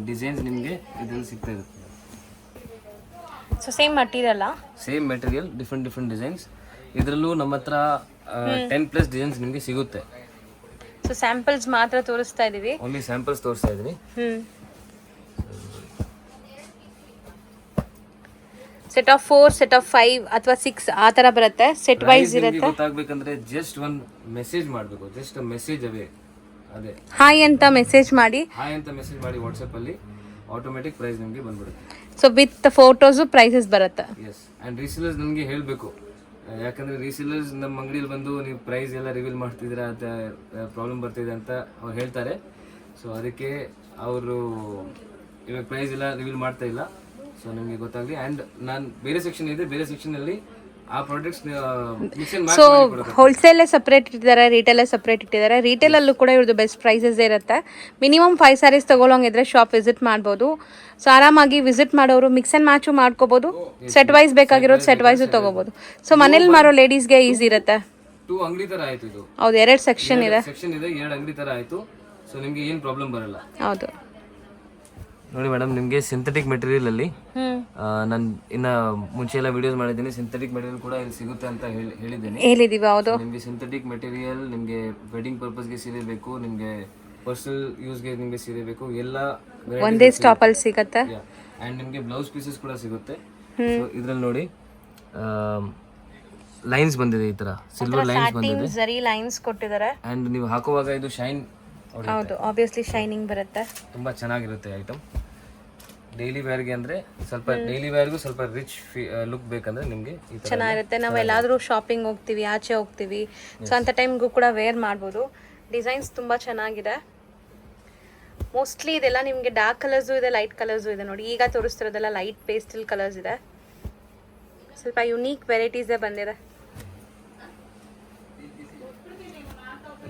Speaker 2: ಡಿಸೈನ್ಸ್ ನಿಮಗೆ ಇದರಲ್ಲಿ ಸಿಗ್ತಾ ಇರುತ್ತೆ.
Speaker 1: So same material different designs. ಇದರಲ್ಲೂ ನಮ್ಮ ಹತ್ರ 10+ ಡಿಸೈನ್ಸ್ ನಿಮಗೆ ಸಿಗುತ್ತೆ. ಸೊ ಸ್ಯಾಂಪಲ್ಸ್ ಮಾತ್ರ ತೋರಿಸ್ತಾ ಇದೀವಿ,
Speaker 2: ಓನ್ಲಿ ಸ್ಯಾಂಪಲ್ಸ್ ತೋರಿಸ್ತಾ ಇದೀನಿ.
Speaker 1: ಸೆಟ್ ಆಫ್ 4, ಸೆಟ್ ಆಫ್ 5 ಅಥವಾ 6 ಆ ತರ ಬರುತ್ತೆ. ಸೆಟ್ ವೈಸ್ ಇರುತ್ತೆ.
Speaker 2: ಗೊತ್ತಾಗಬೇಕಂದ್ರೆ ಜಸ್ಟ್ ಒಂದು ಮೆಸೇಜ್ ಮಾಡಬೇಕು, ಜಸ್ಟ್ ಮೆಸೇಜ್ ಅವೇ. ಅದೇ
Speaker 1: ಹಾಯ್ ಅಂತ ಮೆಸೇಜ್ ಮಾಡಿ
Speaker 2: ವಾಟ್ಸಪ್ ಅಲ್ಲಿ ಆಟೋಮೆಟಿಕ್ ಪ್ರೈಸ್ ನಿಮಗೆ ಬಂದ್ಬಿಡುತ್ತೆ.
Speaker 1: ಸೊ ವಿತ್ ಫೋಟೋಸು ಪ್ರೈಸಸ್ ಬರುತ್ತೆ.
Speaker 2: ಎಸ್. ಆ್ಯಂಡ್ ರೀಸೇಲರ್ಸ್ ನನಗೆ ಹೇಳಬೇಕು, ಯಾಕಂದರೆ ರೀಸೇಲರ್ಸ್ ನಮ್ಮ ಅಂಗಡಿಯಲ್ಲಿ ಬಂದು ನೀವು ಪ್ರೈಸ್ ಎಲ್ಲ ರಿವೀಲ್ ಮಾಡ್ತಿದ್ದೀರಾ ಅಂತ ಪ್ರಾಬ್ಲಮ್ ಬರ್ತಿದೆ ಅಂತ ಅವ್ರು ಹೇಳ್ತಾರೆ. ಸೊ ಅದಕ್ಕೆ ಅವರು ಇವಾಗ ಪ್ರೈಸ್ ಎಲ್ಲ ರಿವೀಲ್ ಮಾಡ್ತಾ ಇಲ್ಲ. ಸೊ ನಿಮಗೆ ಗೊತ್ತಾಗಲಿ. ಆ್ಯಂಡ್ ನಾನು ಬೇರೆ ಸೆಕ್ಷನ್ ಇದೆ, ಬೇರೆ ಸೆಕ್ಷನಲ್ಲಿ ಆ ಪ್ರಾಡಕ್ಟ್ಸ್
Speaker 1: ಸೊ ಹೋಲ್ಸೇಲೇ ಸಪ್ರೇಟ್ ಇಟ್ಟಿದ್ದಾರೆ, ರಿಟೇಲೇ ಸಪ್ರೇಟ್ ಇಟ್ಟಿದ್ದಾರೆ. ರಿಟೇಲಲ್ಲೂ ಕೂಡ ಇವ್ರದ್ದು ಬೆಸ್ಟ್ ಪ್ರೈಸಸ್ ಇರುತ್ತೆ. ಮಿನಿಮಮ್ 5 ಸ್ಯಾರೀಸ್ ತೊಗೊಳಂಗಿದ್ರೆ ಶಾಪ್ ವಿಸಿಟ್ ಮಾಡ್ಬೋದು. ಸೊ ಆರಾಮಾಗಿ ವಿಸಿಟ್ ಮಾಡೋರು ಮಿಕ್ಸ್ ಆ್ಯಂಡ್ ಮ್ಯಾಚು ಮಾಡ್ಕೋಬೋದು. ಸೆಟ್ ವೈಸ್ ಬೇಕಾಗಿರೋದು ಸೆಟ್ ವೈಸು ತೊಗೋಬೋದು. ಸೊ ಮನೇಲಿ ಮಾರೋ ಲೇಡೀಸ್ಗೆ ಈಸಿ ಇರುತ್ತೆ.
Speaker 2: 2 ಅಂಗಡಿ ಥರ ಆಯಿತು ಇದು.
Speaker 1: ಹೌದು, 2 ಸೆಕ್ಷನ್ ಇದೆ,
Speaker 2: 2 ಅಂಗಡಿ ಥರ ಆಯಿತು. ಸೊ ನಿಮಗೆ ಏನು ಪ್ರಾಬ್ಲಮ್ ಬರಲ್ಲ.
Speaker 1: ಹೌದು
Speaker 2: ನೋಡಿ ಮೇಡಮ್, ನಿಮಗೆ ಸಿಂಥೆಟಿಕ್ ಮೆಟೀರಿಯಲ್ ಅಲ್ಲಿ ನಾನು ಇನ್ನ ಮುಂಚೆ ಎಲ್ಲ ವಿಡಿಯೋಸ್ ಮಾಡಿದ್ದೀನಿ. ಸಿಂಥೆಟಿಕ್ ಮೆಟೀರಿಯಲ್ ಕೂಡ ಇಲ್ಲಿ ಸಿಗುತ್ತೆ ಅಂತ ಹೇಳಿದ್ದೀನಿ.
Speaker 1: ಹೌದು,
Speaker 2: ನಿಮಗೆ ಸಿಂಥೆಟಿಕ್ ಮೆಟೀರಿಯಲ್ ನಿಮಗೆ ವೆಡ್ಡಿಂಗ್ ಪರ್ಪಸ್ಗೆ ಸೀರೆ ಬೇಕು, ನಿಮಗೆ ಪರ್ಸನಲ್ ಯೂಸ್ಗೆ ನಿಮಗೆ ಸೀರೆ ಬೇಕು, ಎಲ್ಲ
Speaker 1: ಒಂದೇ ಸ್ಟಾಪ್ ಅಲ್ಲಿ ಸಿಗುತ್ತೆ.
Speaker 2: ಆ್ಯಂಡ್ ನಿಮಗೆ ಬ್ಲೌಸ್ ಪೀಸಸ್ ಕೂಡ ಸಿಗುತ್ತೆ. ಸೊ ಇದ್ರಲ್ಲಿ ನೋಡಿ ಲೈನ್ಸ್ ಬಂದಿದೆ, ಈ ತರ ಸಿಲ್ವರ್ ಲೈನ್ಸ್ ಬಂದಿದೆ,
Speaker 1: ಜರಿ ಲೈನ್ಸ್ ಕೊಟ್ಟಿದ್ದಾರೆ.
Speaker 2: ಆ್ಯಂಡ್ ನೀವು ಹಾಕುವಾಗ ಇದು ಶೈನ್,
Speaker 1: ಹೌದು ಆಬ್ವಿಯಸ್ಲಿ ಶೈನಿಂಗ್ ಬರುತ್ತೆ.
Speaker 2: ತುಂಬ ಚೆನ್ನಾಗಿರುತ್ತೆ ಐಟಮ್. ಡೈಲಿ ವೇರ್ಗೆ ಅಂದರೆ ಸ್ವಲ್ಪ ಡೈಲಿ ವೇರ್ಗೂ ಸ್ವಲ್ಪ ರಿಚ್ ಲುಕ್ ಬೇಕಂದ್ರೆ ನಿಮಗೆ
Speaker 1: ಚೆನ್ನಾಗಿರುತ್ತೆ. ನಾವು ಎಲ್ಲಾದರೂ ಶಾಪಿಂಗ್ ಹೋಗ್ತೀವಿ, ಆಚೆ ಹೋಗ್ತೀವಿ, ಸೊ ಅಂಥ ಟೈಮ್ಗೂ ಕೂಡ ವೇರ್ ಮಾಡ್ಬೋದು. ಡಿಸೈನ್ಸ್ ತುಂಬ ಚೆನ್ನಾಗಿದೆ. ಮೋಸ್ಟ್ಲಿ ಇದೆಲ್ಲ ನಿಮಗೆ ಡಾರ್ಕ್ ಕಲರ್ಸು ಇದೆ, ಲೈಟ್ ಕಲರ್ಸು ಇದೆ. ನೋಡಿ ಈಗ ತೋರಿಸ್ತಿರೋದೆಲ್ಲ ಲೈಟ್ ಪೇಸ್ಟಲ್ ಕಲರ್ಸ್ ಇದೆ. ಸ್ವಲ್ಪ ಯುನೀಕ್ ವೆರೈಟೀಸೇ ಬಂದಿದೆ.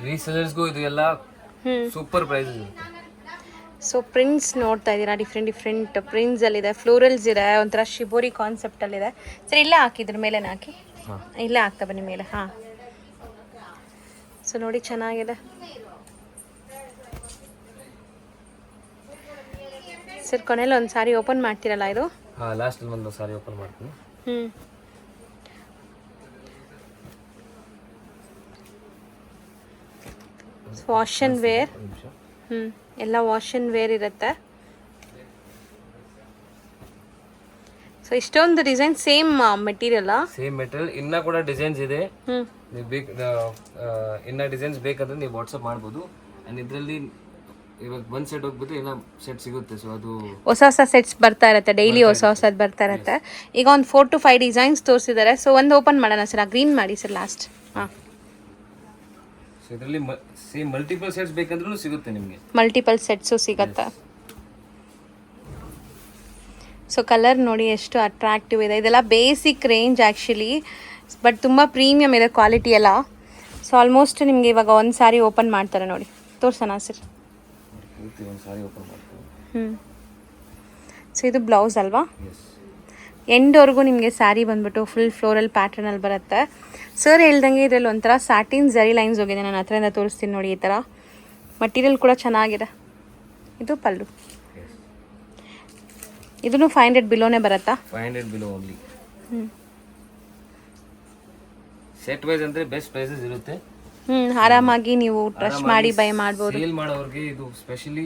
Speaker 2: ರೀಸೆಲರ್ಸ್ಗೂ ಇದು ಎಲ್ಲ ಸೂಪರ್ ಪ್ರೈಸ್ ಇರುತ್ತೆ.
Speaker 1: ಸೊ ಪ್ರಿಂಟ್ಸ್ ನೋಡ್ತಾ ಇದ್ದೀರಾ, ಡಿಫ್ರೆಂಟ್ ಪ್ರಿಂಟ್ಸ್ ಅಲ್ಲಿದೆ, ಫ್ಲೋರಲ್ಸ್ ಇದೆ, ಒಂಥರ ಶಿಬೋರಿ ಕಾನ್ಸೆಪ್ಟ್ ಅಲ್ಲಿದೆ. ಸರಿ ಇಲ್ಲೇ ಹಾಕಿದ್ರ ಮೇಲೆ ಹಾಕಿ, ಇಲ್ಲೇ ಹಾಕ್ತಾ ಬನ್ನಿ ಮೇಲೆ. ಹಾಂ, ಸೊ ನೋಡಿ ಚೆನ್ನಾಗಿದೆ. ಸರ್ ಕೊನೆಯಲ್ಲಿ ಒಂದು ಸಾರಿ ಓಪನ್ ಮಾಡ್ತೀರಲ್ಲ ಇದು?
Speaker 2: ಹಾಂ, ಲಾಸ್ಟಲ್ಲಿ ಒಂದು ಸಾರಿ ಓಪನ್ ಮಾಡ್ತೀನಿ.
Speaker 1: Wash and wear. ಎಲ್ಲ ವಾಶ್ ಆ್ಯಂಡ್ ವೇರ್ ಇರುತ್ತೆ. ಸೊ ಇಷ್ಟೊಂದು ಡಿಸೈನ್ ಸೇಮ್ ಮೆಟೀರಿಯಲ್
Speaker 2: ಇನ್ನ ಕೂಡ ಡಿಸೈನ್ಸ್ ಇದೆ. ಇನ್ನ ಡಿಸೈನ್ಸ್ ಬೇಕಂದ್ರೆ ನೀವು ವಾಟ್ಸಪ್ ಮಾಡ್ಬೋದು. ಅಂಡ್ ಇದರಲ್ಲಿ ಇವಾಗ ಒಂದು ಸೆಟ್ ಹೋಗ್ಬಿಟ್ಟು ಇನ್ನ ಸೆಟ್ ಸಿಗುತ್ತೆ. ಸೊ ಅದು
Speaker 1: ಹೊಸ ಸೆಟ್ಸ್ ಬರ್ತಾ ಇರುತ್ತೆ, ಡೈಲಿ ಹೊಸದು ಬರ್ತಾ ಇರುತ್ತೆ. ಈಗ ಒಂದು 4 to 5 ಡಿಸೈನ್ಸ್ ತೋರಿಸಿದ್ದಾರೆ. ಸೊ ಒಂದು ಓಪನ್ ಮಾಡೋಣ ಸರ್, ಗ್ರೀನ್ ಮಾಡಿ ಸರ್ ಲಾಸ್ಟ್. ಹಾಂ,
Speaker 2: ಸೊ ಇದರಲ್ಲಿ ಸೇಮ್ ಮಲ್ಟಿಪಲ್ ಸೆಟ್ಸ್ ಬೇಕಂದ್ರೂ ಸಿಗುತ್ತೆ ನಿಮಗೆ,
Speaker 1: ಮಲ್ಟಿಪಲ್ ಸೆಟ್ಸು ಸಿಗುತ್ತೆ. ಸೊ ಕಲರ್ ನೋಡಿ ಎಷ್ಟು ಅಟ್ರಾಕ್ಟಿವ್ ಇದೆ. ಇದೆಲ್ಲ ಬೇಸಿಕ್ ರೇಂಜ್ ಆ್ಯಕ್ಚುಲಿ, ಬಟ್ ತುಂಬ ಪ್ರೀಮಿಯಮ್ ಇದೆ ಕ್ವಾಲಿಟಿ ಎಲ್ಲ. ಸೊ ಆಲ್ಮೋಸ್ಟ್ ನಿಮಗೆ ಇವಾಗ ಒಂದು ಸಾರಿ ಓಪನ್ ಮಾಡ್ತಾರೆ ನೋಡಿ, ತೋರ್ಸೋಣ ಸರ್? ಸೊ ಇದು ಬ್ಲೌಸ್ ಅಲ್ವಾ? ಎಂಡ್ವರೆಗೂ ನಿಮಗೆ ಸ್ಯಾರಿ ಬಂದ್ಬಿಟ್ಟು ಫುಲ್ ಫ್ಲೋರಲ್ ಪ್ಯಾಟರ್ನಲ್ಲಿ ಬರುತ್ತೆ. ಸರ್ ಹೇಳ್ದಂಗೆ ಇದರಲ್ಲಿ ಒಂಥರ ಸ್ಯಾಟಿನ್ ಜರಿ ಲೈನ್ಸ್ ಹೋಗಿದೆ. ನಾನು ಹತ್ರದಿಂದ ತೋರಿಸ್ತೀನಿ ನೋಡಿ. ಈ ಥರ ಮಟೀರಿಯಲ್ ಕೂಡ ಚೆನ್ನಾಗಿದೆ. ಇದು ಪಲ್ಲು. ಇದನ್ನು 500 ಬಿಲೋನೇ ಬರುತ್ತಾ?
Speaker 2: 500 ಬಿಲೋ ಓನ್ಲಿ. ಸೆಟ್ ವೈಸ್ ಅಂದ್ರೆ ಬೆಸ್ಟ್ ಪ್ರೈಸಸ್ ಇರುತ್ತೆ.
Speaker 1: ಆರಾಮಾಗಿ ನೀವು ಟ್ರಸ್ಟ್ ಮಾಡಿ ಬೈ ಮಾಡ್ಬೋದು.
Speaker 2: ಸೇಲ್ ಮಾಡೋರಿಗೆ ಇದು ಸ್ಪೆಷಲಿ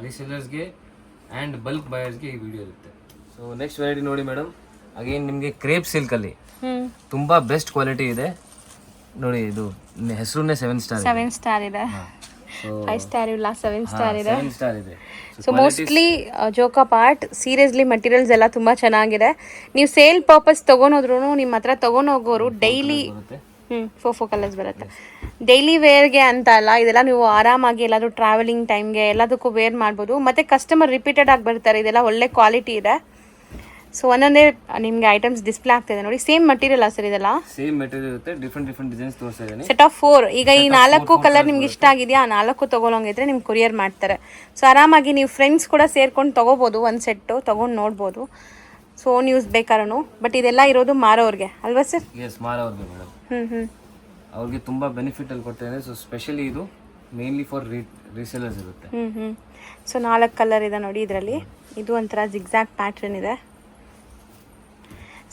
Speaker 2: ರೀಸೇಲರ್ಸ್ಗೆ ಆ್ಯಂಡ್ ಬಲ್ಕ್ ಬಯರ್ಸ್ಗೆ ಈ ವಿಡಿಯೋ ಇರುತ್ತೆ. ಸೊ ನೆಕ್ಸ್ಟ್ ವೆರೈಟಿ ನೋಡಿ ಮೇಡಮ್, ಅಗೇನ್ ನಿಮಗೆ ಕ್ರೇಪ್ ಸಿಲ್ಕಲ್ಲಿ ತುಂಬ ಬೆಸ್ಟ್ ಕ್ವಾಲಿಟಿ ಇದೆ ನೋಡಿ. ಇದು ಹೆಸರುನೇ 7 ಸ್ಟಾರ್
Speaker 1: ಇದೆ. 5 ಸ್ಟಾರ್ ಇಲ್ಲ, 7 ಸ್ಟಾರ್ ಇದೆ.
Speaker 2: 7 ಸ್ಟಾರ್ ಇದೆ.
Speaker 1: So mostly joke apart, seriously materials ಎಲ್ಲ ತುಂಬ ಚೆನ್ನಾಗಿದೆ. ನೀವು ಸೇಲ್ ಪರ್ಪಸ್ ತೊಗೊಂಡೋದ್ರೂ ನಿಮ್ಮ ಹತ್ರ ತೊಗೊಂಡೋಗೋರು ಡೈಲಿ 4 ಕಲರ್ಸ್ ಬರುತ್ತೆ. ಡೈಲಿ ವೇರ್ಗೆ ಅಂತ ಅಲ್ಲ, ಇದೆಲ್ಲ ನೀವು ಆರಾಮಾಗಿ ಎಲ್ಲಾದರೂ ಟ್ರಾವೆಲಿಂಗ್ ಟೈಮ್ಗೆ ಎಲ್ಲದಕ್ಕೂ ವೇರ್ ಮಾಡ್ಬೋದು. ಮತ್ತು ಕಸ್ಟಮರ್ ರಿಪೀಟೆಡ್ ಆಗಿ ಬರ್ತಾರೆ. ಇದೆಲ್ಲ ಒಳ್ಳೆ ಕ್ವಾಲಿಟಿ ಇದೆ. ಸೊ ಒಂದೊಂದೇ ನಿಮಗೆ ಐಟಮ್ಸ್ ಡಿಸ್ಪ್ಲೇ ಆಗ್ತಿದೆ ನೋಡಿ. ಸೇಮ್ ಮಟೀರಿಯಲ್ ಸರ್ ಇದೆಲ್ಲ?
Speaker 2: ಸೇಮ್ ಮೆಟೀರಿಯಲ್ ಇರುತ್ತೆ, ಡಿಫ್ರೆಂಟ್ ಡಿಸೈನ್ಸ್ ತೋರಿಸ್ತಾ ಇದ್ದೀನಿ.
Speaker 1: Set of 4. ಈಗ ಈ 4 ಕಲರ್ ನಿಮ್ಗೆ ಇಷ್ಟ ಆಗಿದೆಯಾ, ಆ 4 ತೊಗೊಳಂಗಿದ್ರೆ ನಿಮ್ಗೆ ಕೊರಿಯರ್ ಮಾಡ್ತಾರೆ. ಸೊ ಆರಾಮಾಗಿ ನೀವು ಫ್ರೆಂಡ್ಸ್ ಕೂಡ ಸೇರ್ಕೊಂಡು ತೊಗೋಬೋದು, ಒಂದು ಸೆಟ್ಟು ತೊಗೊಂಡು ನೋಡ್ಬೋದು. ಸೊ ಓನ್ ಯೂಸ್ ಬೇಕಾದ್ರೂ. ಬಟ್ ಇದೆಲ್ಲ ಇರೋದು ಮಾರೋರಿಗೆ ಅಲ್ವಾ ಸರ್?
Speaker 2: S, ಮಾರೋರ್ಗೆ madam. ಅವ್ರಿಗೆ ತುಂಬ ಬೆನಿಫಿಟ್ ಅಲ್ಲಿ ಕೊಡ್ತಾ ಇದೆ. ಸೊ ಸ್ಪೆಷಲಿ ಇದು ಮೇನ್ಲಿ ಫಾರ್ ರೀಸೇಲರ್ಸ್ ಇರುತ್ತೆ.
Speaker 1: ಸೊ 4 ಕಲರ್ ಇದೆ ನೋಡಿ ಇದರಲ್ಲಿ. ಇದು ಒಂಥರ ಜಿಗ್ಜಾಗ್ ಪ್ಯಾಟ್ರನ್ ಇದೆ.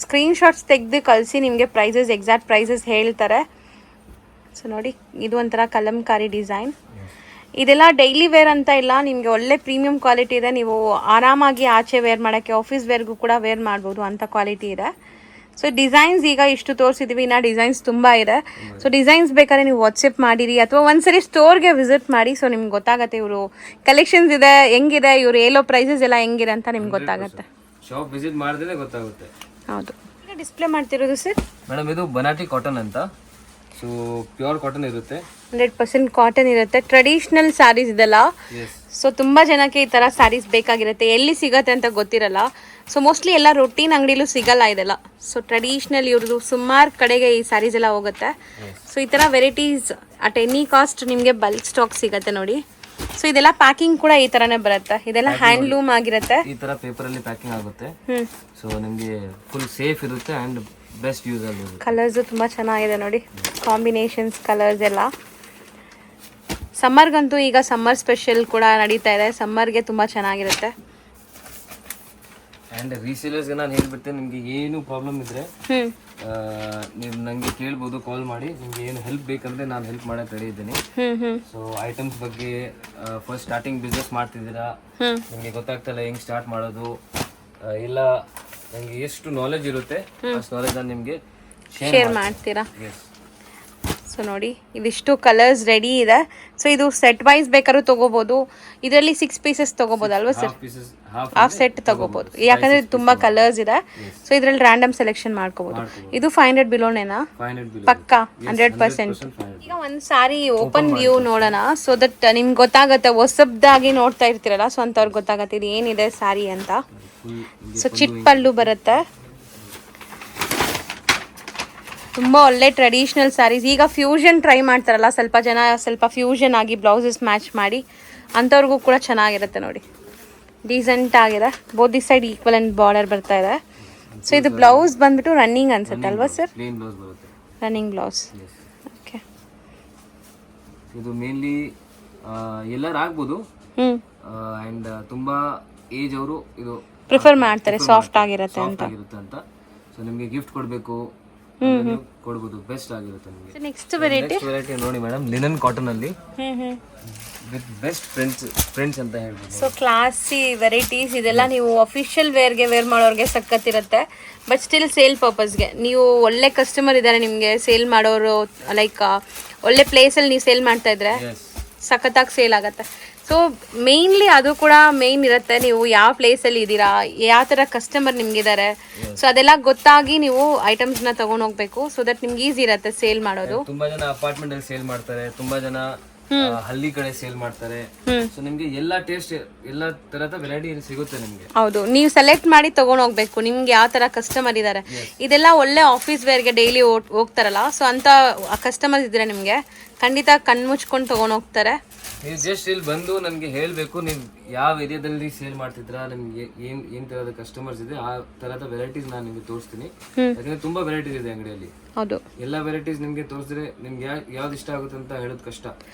Speaker 1: ಸ್ಕ್ರೀನ್ಶಾಟ್ಸ್ ತೆಗೆದು ಕಳಿಸಿ, ನಿಮಗೆ ಪ್ರೈಸಸ್ ಎಕ್ಸಾಕ್ಟ್ ಪ್ರೈಸಸ್ ಹೇಳ್ತಾರೆ. ಸೊ ನೋಡಿ, ಇದು ಒಂಥರ ಕಲಂಕಾರಿ ಡಿಸೈನ್. ಇದೆಲ್ಲ ಡೈಲಿ ವೇರ್ ಅಂತ ಇಲ್ಲ, ನಿಮಗೆ ಒಳ್ಳೆ ಪ್ರೀಮಿಯಂ ಕ್ವಾಲಿಟಿ ಇದೆ. ನೀವು ಆರಾಮಾಗಿ ಆಚೆ ವೇರ್ ಮಾಡೋಕ್ಕೆ, ಆಫೀಸ್ ವೇರ್ಗೂ ಕೂಡ ವೇರ್ ಮಾಡ್ಬೋದು ಅಂಥ ಕ್ವಾಲಿಟಿ ಇದೆ. ಸೊ ಡಿಸೈನ್ಸ್ ಈಗ ಇಷ್ಟು ತೋರಿಸಿದ್ವಿ, ಇನ್ನು ಡಿಸೈನ್ಸ್ ತುಂಬ ಇದೆ. ಸೊ ಡಿಸೈನ್ಸ್ ಬೇಕಾದ್ರೆ ನೀವು ವಾಟ್ಸಪ್ ಮಾಡಿರಿ ಅಥವಾ ಒಂದ್ಸರಿ ಸ್ಟೋರ್ಗೆ ವಿಸಿಟ್ ಮಾಡಿ. ಸೊ ನಿಮ್ಗೆ ಗೊತ್ತಾಗುತ್ತೆ ಇವರು ಕಲೆಕ್ಷನ್ಸ್ ಇದೆ ಹೆಂಗಿದೆ, ಇವರು ಹೇಳೋ ಪ್ರೈಸಸ್ ಎಲ್ಲ ಹೆಂಗಿದೆ ಅಂತ ನಿಮ್ಗೆ ಗೊತ್ತಾಗುತ್ತೆ.
Speaker 2: ಶಾಪ್ ವಿಸಿಟ್ ಮಾಡಿದ್ರೆ ಗೊತ್ತಾಗುತ್ತೆ.
Speaker 1: ಹೌದು. ಈಗ ಡಿಸ್ಪ್ಲೇ ಮಾಡ್ತಿರೋದು ಸರ್
Speaker 2: ಮೇಡಮ್ ಇದು ಬನಾಟಿ ಕಾಟನ್ ಅಂತ. ಸೊ ಪ್ಯೂರ್ ಕಾಟನ್ ಇರುತ್ತೆ,
Speaker 1: 100% ಕಾಟನ್ ಇರುತ್ತೆ. ಟ್ರೆಡಿಷ್ನಲ್ ಸ್ಯಾರೀಸ್ ಇದೆಲ್ಲ. ಸೊ ತುಂಬ ಜನಕ್ಕೆ ಈ ಥರ ಸ್ಯಾರೀಸ್ ಬೇಕಾಗಿರುತ್ತೆ, ಎಲ್ಲಿ ಸಿಗತ್ತೆ ಅಂತ ಗೊತ್ತಿರಲ್ಲ. ಸೊ ಮೋಸ್ಟ್ಲಿ ಎಲ್ಲ ರೊಟೀನ್ ಅಂಗಡಿಲೂ ಸಿಗಲ್ಲ ಇದೆಲ್ಲ. ಸೊ ಟ್ರೆಡಿಷ್ನಲ್ ಇವ್ರದ್ದು ಸುಮಾರು ಕಡೆಗೆ ಈ ಸ್ಯಾರೀಸ್ ಎಲ್ಲ ಹೋಗುತ್ತೆ. ಸೊ ಈ ಥರ ವೆರೈಟೀಸ್ ಅಟ್ ಎನಿ ಕಾಸ್ಟ್ ನಿಮಗೆ ಬಲ್ಕ್ ಸ್ಟಾಕ್ ಸಿಗುತ್ತೆ ನೋಡಿ. ಸೊ ಇದೆಲ್ಲ ಪ್ಯಾಕಿಂಗ್ ಕೂಡ ಈ ಥರನೇ ಬರುತ್ತೆ. ಇದೆಲ್ಲ ಹ್ಯಾಂಡ್ಲೂಮ್ ಆಗಿರುತ್ತೆ.
Speaker 2: ಈ ಥರ ಪೇಪರಲ್ಲಿ ಪ್ಯಾಕಿಂಗ್ ಆಗುತ್ತೆ. ಸೊ ನಿಮಗೆ ಫುಲ್ ಸೇಫ್ ಇರುತ್ತೆ ಆ್ಯಂಡ್ ಬೆಸ್ಟ್ ಯೂಸ್ ಅಲ್ಲಿ.
Speaker 1: ಕಲರ್ಸು ತುಂಬ ಚೆನ್ನಾಗಿದೆ ನೋಡಿ, ಕಾಂಬಿನೇಷನ್ಸ್ ಕಲರ್ಸ್ ಎಲ್ಲ. ಸಮ್ಮರ್ಗಂತೂ ಈಗ ಸಮ್ಮರ್ ಸ್ಪೆಷಲ್ ಕೂಡ ನಡೀತಾ ಇದೆ, ಸಮ್ಮರ್ಗೆ ತುಂಬ ಚೆನ್ನಾಗಿರುತ್ತೆ.
Speaker 2: ಆ್ಯಂಡ್ ರೀಸೇಲರ್ಸ್ಗೆ ನಾನು ಹೇಳ್ಬಿಡ್ತೇನೆ, ನಿಮಗೆ ಏನು ಪ್ರಾಬ್ಲಮ್ ಇದ್ದರೆ ನೀವು ನನಗೆ ಕೇಳ್ಬೋದು, ಕಾಲ್ ಮಾಡಿ. ನಿಮಗೆ ಏನು ಹೆಲ್ಪ್ ಬೇಕಂದರೆ ನಾನು ಹೆಲ್ಪ್ ಮಾಡೋಕೆ ರೆಡಿ ಇದ್ದೀನಿ. ಸೊ ಐಟಮ್ಸ್ ಬಗ್ಗೆ ಫಸ್ಟ್ ಸ್ಟಾರ್ಟಿಂಗ್ ಬಿಸ್ನೆಸ್ ಮಾಡ್ತಿದ್ದೀರಾ, ನಿಮಗೆ ಗೊತ್ತಾಗ್ತಲ್ಲ ಹೆಂಗೆ ಸ್ಟಾರ್ಟ್ ಮಾಡೋದು, ಇಲ್ಲ ನನಗೆ ಎಷ್ಟು ನಾಲೆಜ್ ಇರುತ್ತೆ ಅಷ್ಟು ನಾಲೆಜ್ ನಾನು ನಿಮಗೆ
Speaker 1: ಶೇರ್ ಮಾಡ್ತೀರಾ. ಸೊ ನೋಡಿ, ಇದಿಷ್ಟು ಕಲರ್ಸ್ ರೆಡಿ ಇದೆ. ಸೊ ಇದು ಸೆಟ್ ವೈಸ್ ಬೇಕಾದ್ರೂ ತೊಗೋಬೋದು. ಇದರಲ್ಲಿ 6 ಪೀಸಸ್ ತೊಗೋಬೋದು ಅಲ್ವಾ ಸರ್? ಹಾಫ್ ಸೆಟ್ ತೊಗೋಬೋದು, ಯಾಕಂದರೆ ತುಂಬ ಕಲರ್ಸ್ ಇದೆ. ಸೊ ಇದರಲ್ಲಿ ರ್ಯಾಂಡಮ್ ಸೆಲೆಕ್ಷನ್ ಮಾಡ್ಕೋಬೋದು. ಇದು 500 ಬಿಲೋನೇನಾ? ಪಕ್ಕಾ 100%. ಈಗ ಒಂದು ಸಾರಿ ಓಪನ್ ವ್ಯೂ ನೋಡೋಣ, ಸೊ ದಟ್ ನಿಮ್ಗೆ ಗೊತ್ತಾಗುತ್ತೆ. ಹೊಸಬ್ದಾಗಿ ನೋಡ್ತಾ ಇರ್ತೀರಲ್ಲ, ಸೊ ಅಂಥವ್ರಿಗೆ ಗೊತ್ತಾಗುತ್ತೆ ಇದು ಏನಿದೆ ಸಾರಿ ಅಂತ. ಸೊ ಚಿಟ್ ಪಲ್ಲು ಬರುತ್ತೆ, ತುಂಬ ಒಳ್ಳೆ ಟ್ರೆಡಿಷ್ನಲ್ ಸ್ಯಾರೀಸ್. ಈಗ ಫ್ಯೂಷನ್ ಟ್ರೈ ಮಾಡ್ತಾರಲ್ಲ ಸ್ವಲ್ಪ ಜನ, ಸ್ವಲ್ಪ ಫ್ಯೂಷನ್ ಆಗಿ ಬ್ಲೌಸಸ್ ಮ್ಯಾಚ್ ಮಾಡಿ ಅಂಥವ್ರಿಗೂ ಕೂಡ ಚೆನ್ನಾಗಿರುತ್ತೆ ನೋಡಿ. ಡೀಸೆಂಟ್ ಆಗಿದೆ, both the side equal and border ಬರ್ತಾ ಇದೆ. ಸೊ ಇದು ಬ್ಲೌಸ್ ಬಂದ್ಬಿಟ್ಟು ರನ್ನಿಂಗ್ ಅನ್ಸುತ್ತೆ ಅಲ್ವಾ ಸರ್? Running blouse. ಓಕೆ,
Speaker 2: ಇದು ಮೇನ್ಲಿ ಎಲ್ಲರೂ ಆಗ್ಬೋದು. ಆ್ಯಂಡ್ ತುಂಬ ಏಜ್ ಅವರು ಇದು
Speaker 1: ಪ್ರಿಫರ್ ಮಾಡ್ತಾರೆ, ಸಾಫ್ಟ್ ಆಗಿರುತ್ತೆ
Speaker 2: ಅಂತ. ಸೊ ನಿಮಗೆ ಗಿಫ್ಟ್ ಕೊಡಬೇಕು ಕೊಡ್ಬೋದು, ಬೆಸ್ಟ್ ಆಗಿರುತ್ತೆ ನಿಮಗೆ.
Speaker 1: ನೆಕ್ಸ್ಟ್ ವೆರೈಟಿ
Speaker 2: ನೋಡಿ ಮೇಡಮ್, ಲಿನನ್ ಕಾಟನ್ ಅಲ್ಲಿ ವಿತ್ ಬೆಸ್ಟ್ ಫ್ರೆಂಡ್ಸ್ ಅಂತ ಹೇಳ್ಬೋದು.
Speaker 1: ಸೊ ಕ್ಲಾಸಿ ವೆರೈಟೀಸ್ ಇದೆಲ್ಲ. ನೀವು ಅಫಿಷಿಯಲ್ ವೇರ್ಗೆ ವೇರ್ ಮಾಡೋರಿಗೆ ಸಖತ್ತಿರುತ್ತೆ. ಬಟ್ ಸ್ಟಿಲ್ ಸೇಲ್ ಪರ್ಪಸ್ಗೆ ನೀವು ಒಳ್ಳೆ ಕಸ್ಟಮರ್ ಇದ್ದಾರೆ, ನಿಮಗೆ ಸೇಲ್ ಮಾಡೋರು, ಲೈಕ್ ಒಳ್ಳೆ ಪ್ಲೇಸಲ್ಲಿ ನೀವು ಸೇಲ್ ಮಾಡ್ತಾ ಇದ್ರೆ ಸಖತ್ತಾಗಿ ಸೇಲ್ ಆಗುತ್ತೆ. ಸೊ ಮೇಯ್ನ್ಲಿ ಅದು ಕೂಡ ಮೇಯ್ನ್ ಇರುತ್ತೆ, ನೀವು ಯಾವ ಪ್ಲೇಸಲ್ಲಿ ಇದ್ದೀರಾ, ಯಾವ ಥರ ಕಸ್ಟಮರ್ ನಿಮ್ಗಿದ್ದಾರೆ. ಸೊ ಅದೆಲ್ಲ ಗೊತ್ತಾಗಿ ನೀವು ಐಟಮ್ಸ್ನ ತಗೊಂಡು ಹೋಗ್ಬೇಕು. ಸೊ ದಟ್ ನಿಮ್ಗೆ ಈಸಿ ಇರುತ್ತೆ ಸೇಲ್ ಮಾಡೋದು.
Speaker 2: ತುಂಬಾ ಜನ ಅಪಾರ್ಟ್ಮೆಂಟ್ ಅಲ್ಲಿ ಸೇಲ್ ಮಾಡ್ತಾರೆ, ತುಂಬಾ ಜನ ಹಳ್ಳಿ ಕಡೆ ಸೇಲ್ ಮಾಡ್ತಾರೆ. ಸೊ ನಿಮ್ಗೆ ಎಲ್ಲಾ ಟೇಸ್ಟ್, ಎಲ್ಲಾ ತರದ ವೆರೈಟಿ ಸಿಗುತ್ತೆ ನಿಮ್ಗೆ.
Speaker 1: ಹೌದು, ನೀವು ಸೆಲೆಕ್ಟ್ ಮಾಡಿ ತಗೊಂಡು ಹೋಗ್ಬೇಕು, ನಿಮ್ಗೆ ಯಾವ ತರ ಕಸ್ಟಮರ್ ಇದ್ದಾರೆ. ಇದೆಲ್ಲ ಒಳ್ಳೆ ಆಫೀಸ್ ವೇರ್ಗೆ ಡೈಲಿ ಹೋಗ್ತಾರಲ್ಲ, ಸೊ ಅಂತ ಕಸ್ಟಮರ್ಸ್ ಇದ್ರೆ ನಿಮ್ಗೆ ಖಂಡಿತ ಕಣ್ಮುಚ್ಕೊಂಡು ತಗೊಂಡು ಹೋಗ್ತಾರೆ.
Speaker 2: ನೀವು ಜಸ್ಟ್ ಇಲ್ಲಿ ಬಂದು ನನಗೆ ಹೇಳಬೇಕು, ನೀವು ಯಾವ ಏರಿಯಾದಲ್ಲಿ ಸೇಲ್ ಮಾಡ್ತಿದ್ರಾ, ನಿಮ್ಗೆ ಏನ್ ತರದ ಕಸ್ಟಮರ್ಸ್ ಇದೆ, ಆ ತರದ ವೆರೈಟೀಸ್ ನಾನು ನಿಮ್ಗೆ ತೋರಿಸ್ತೀನಿ. ಯಾಕಂದ್ರೆ ತುಂಬಾ ವೆರೈಟೀಸ್ ಇದೆ ಅಂಗಡಿಯಲ್ಲಿ.
Speaker 1: ಹೌದು,
Speaker 2: ಎಲ್ಲ ವೆರೈಟೀಸ್ ನಿಮ್ಗೆ ತೋರಿಸಿದ್ರೆ ನಿಮ್ಗೆ ಯಾವ್ದು ಇಷ್ಟ ಆಗುತ್ತೆ ಅಂತ ಹೇಳೋದು ಕಷ್ಟ.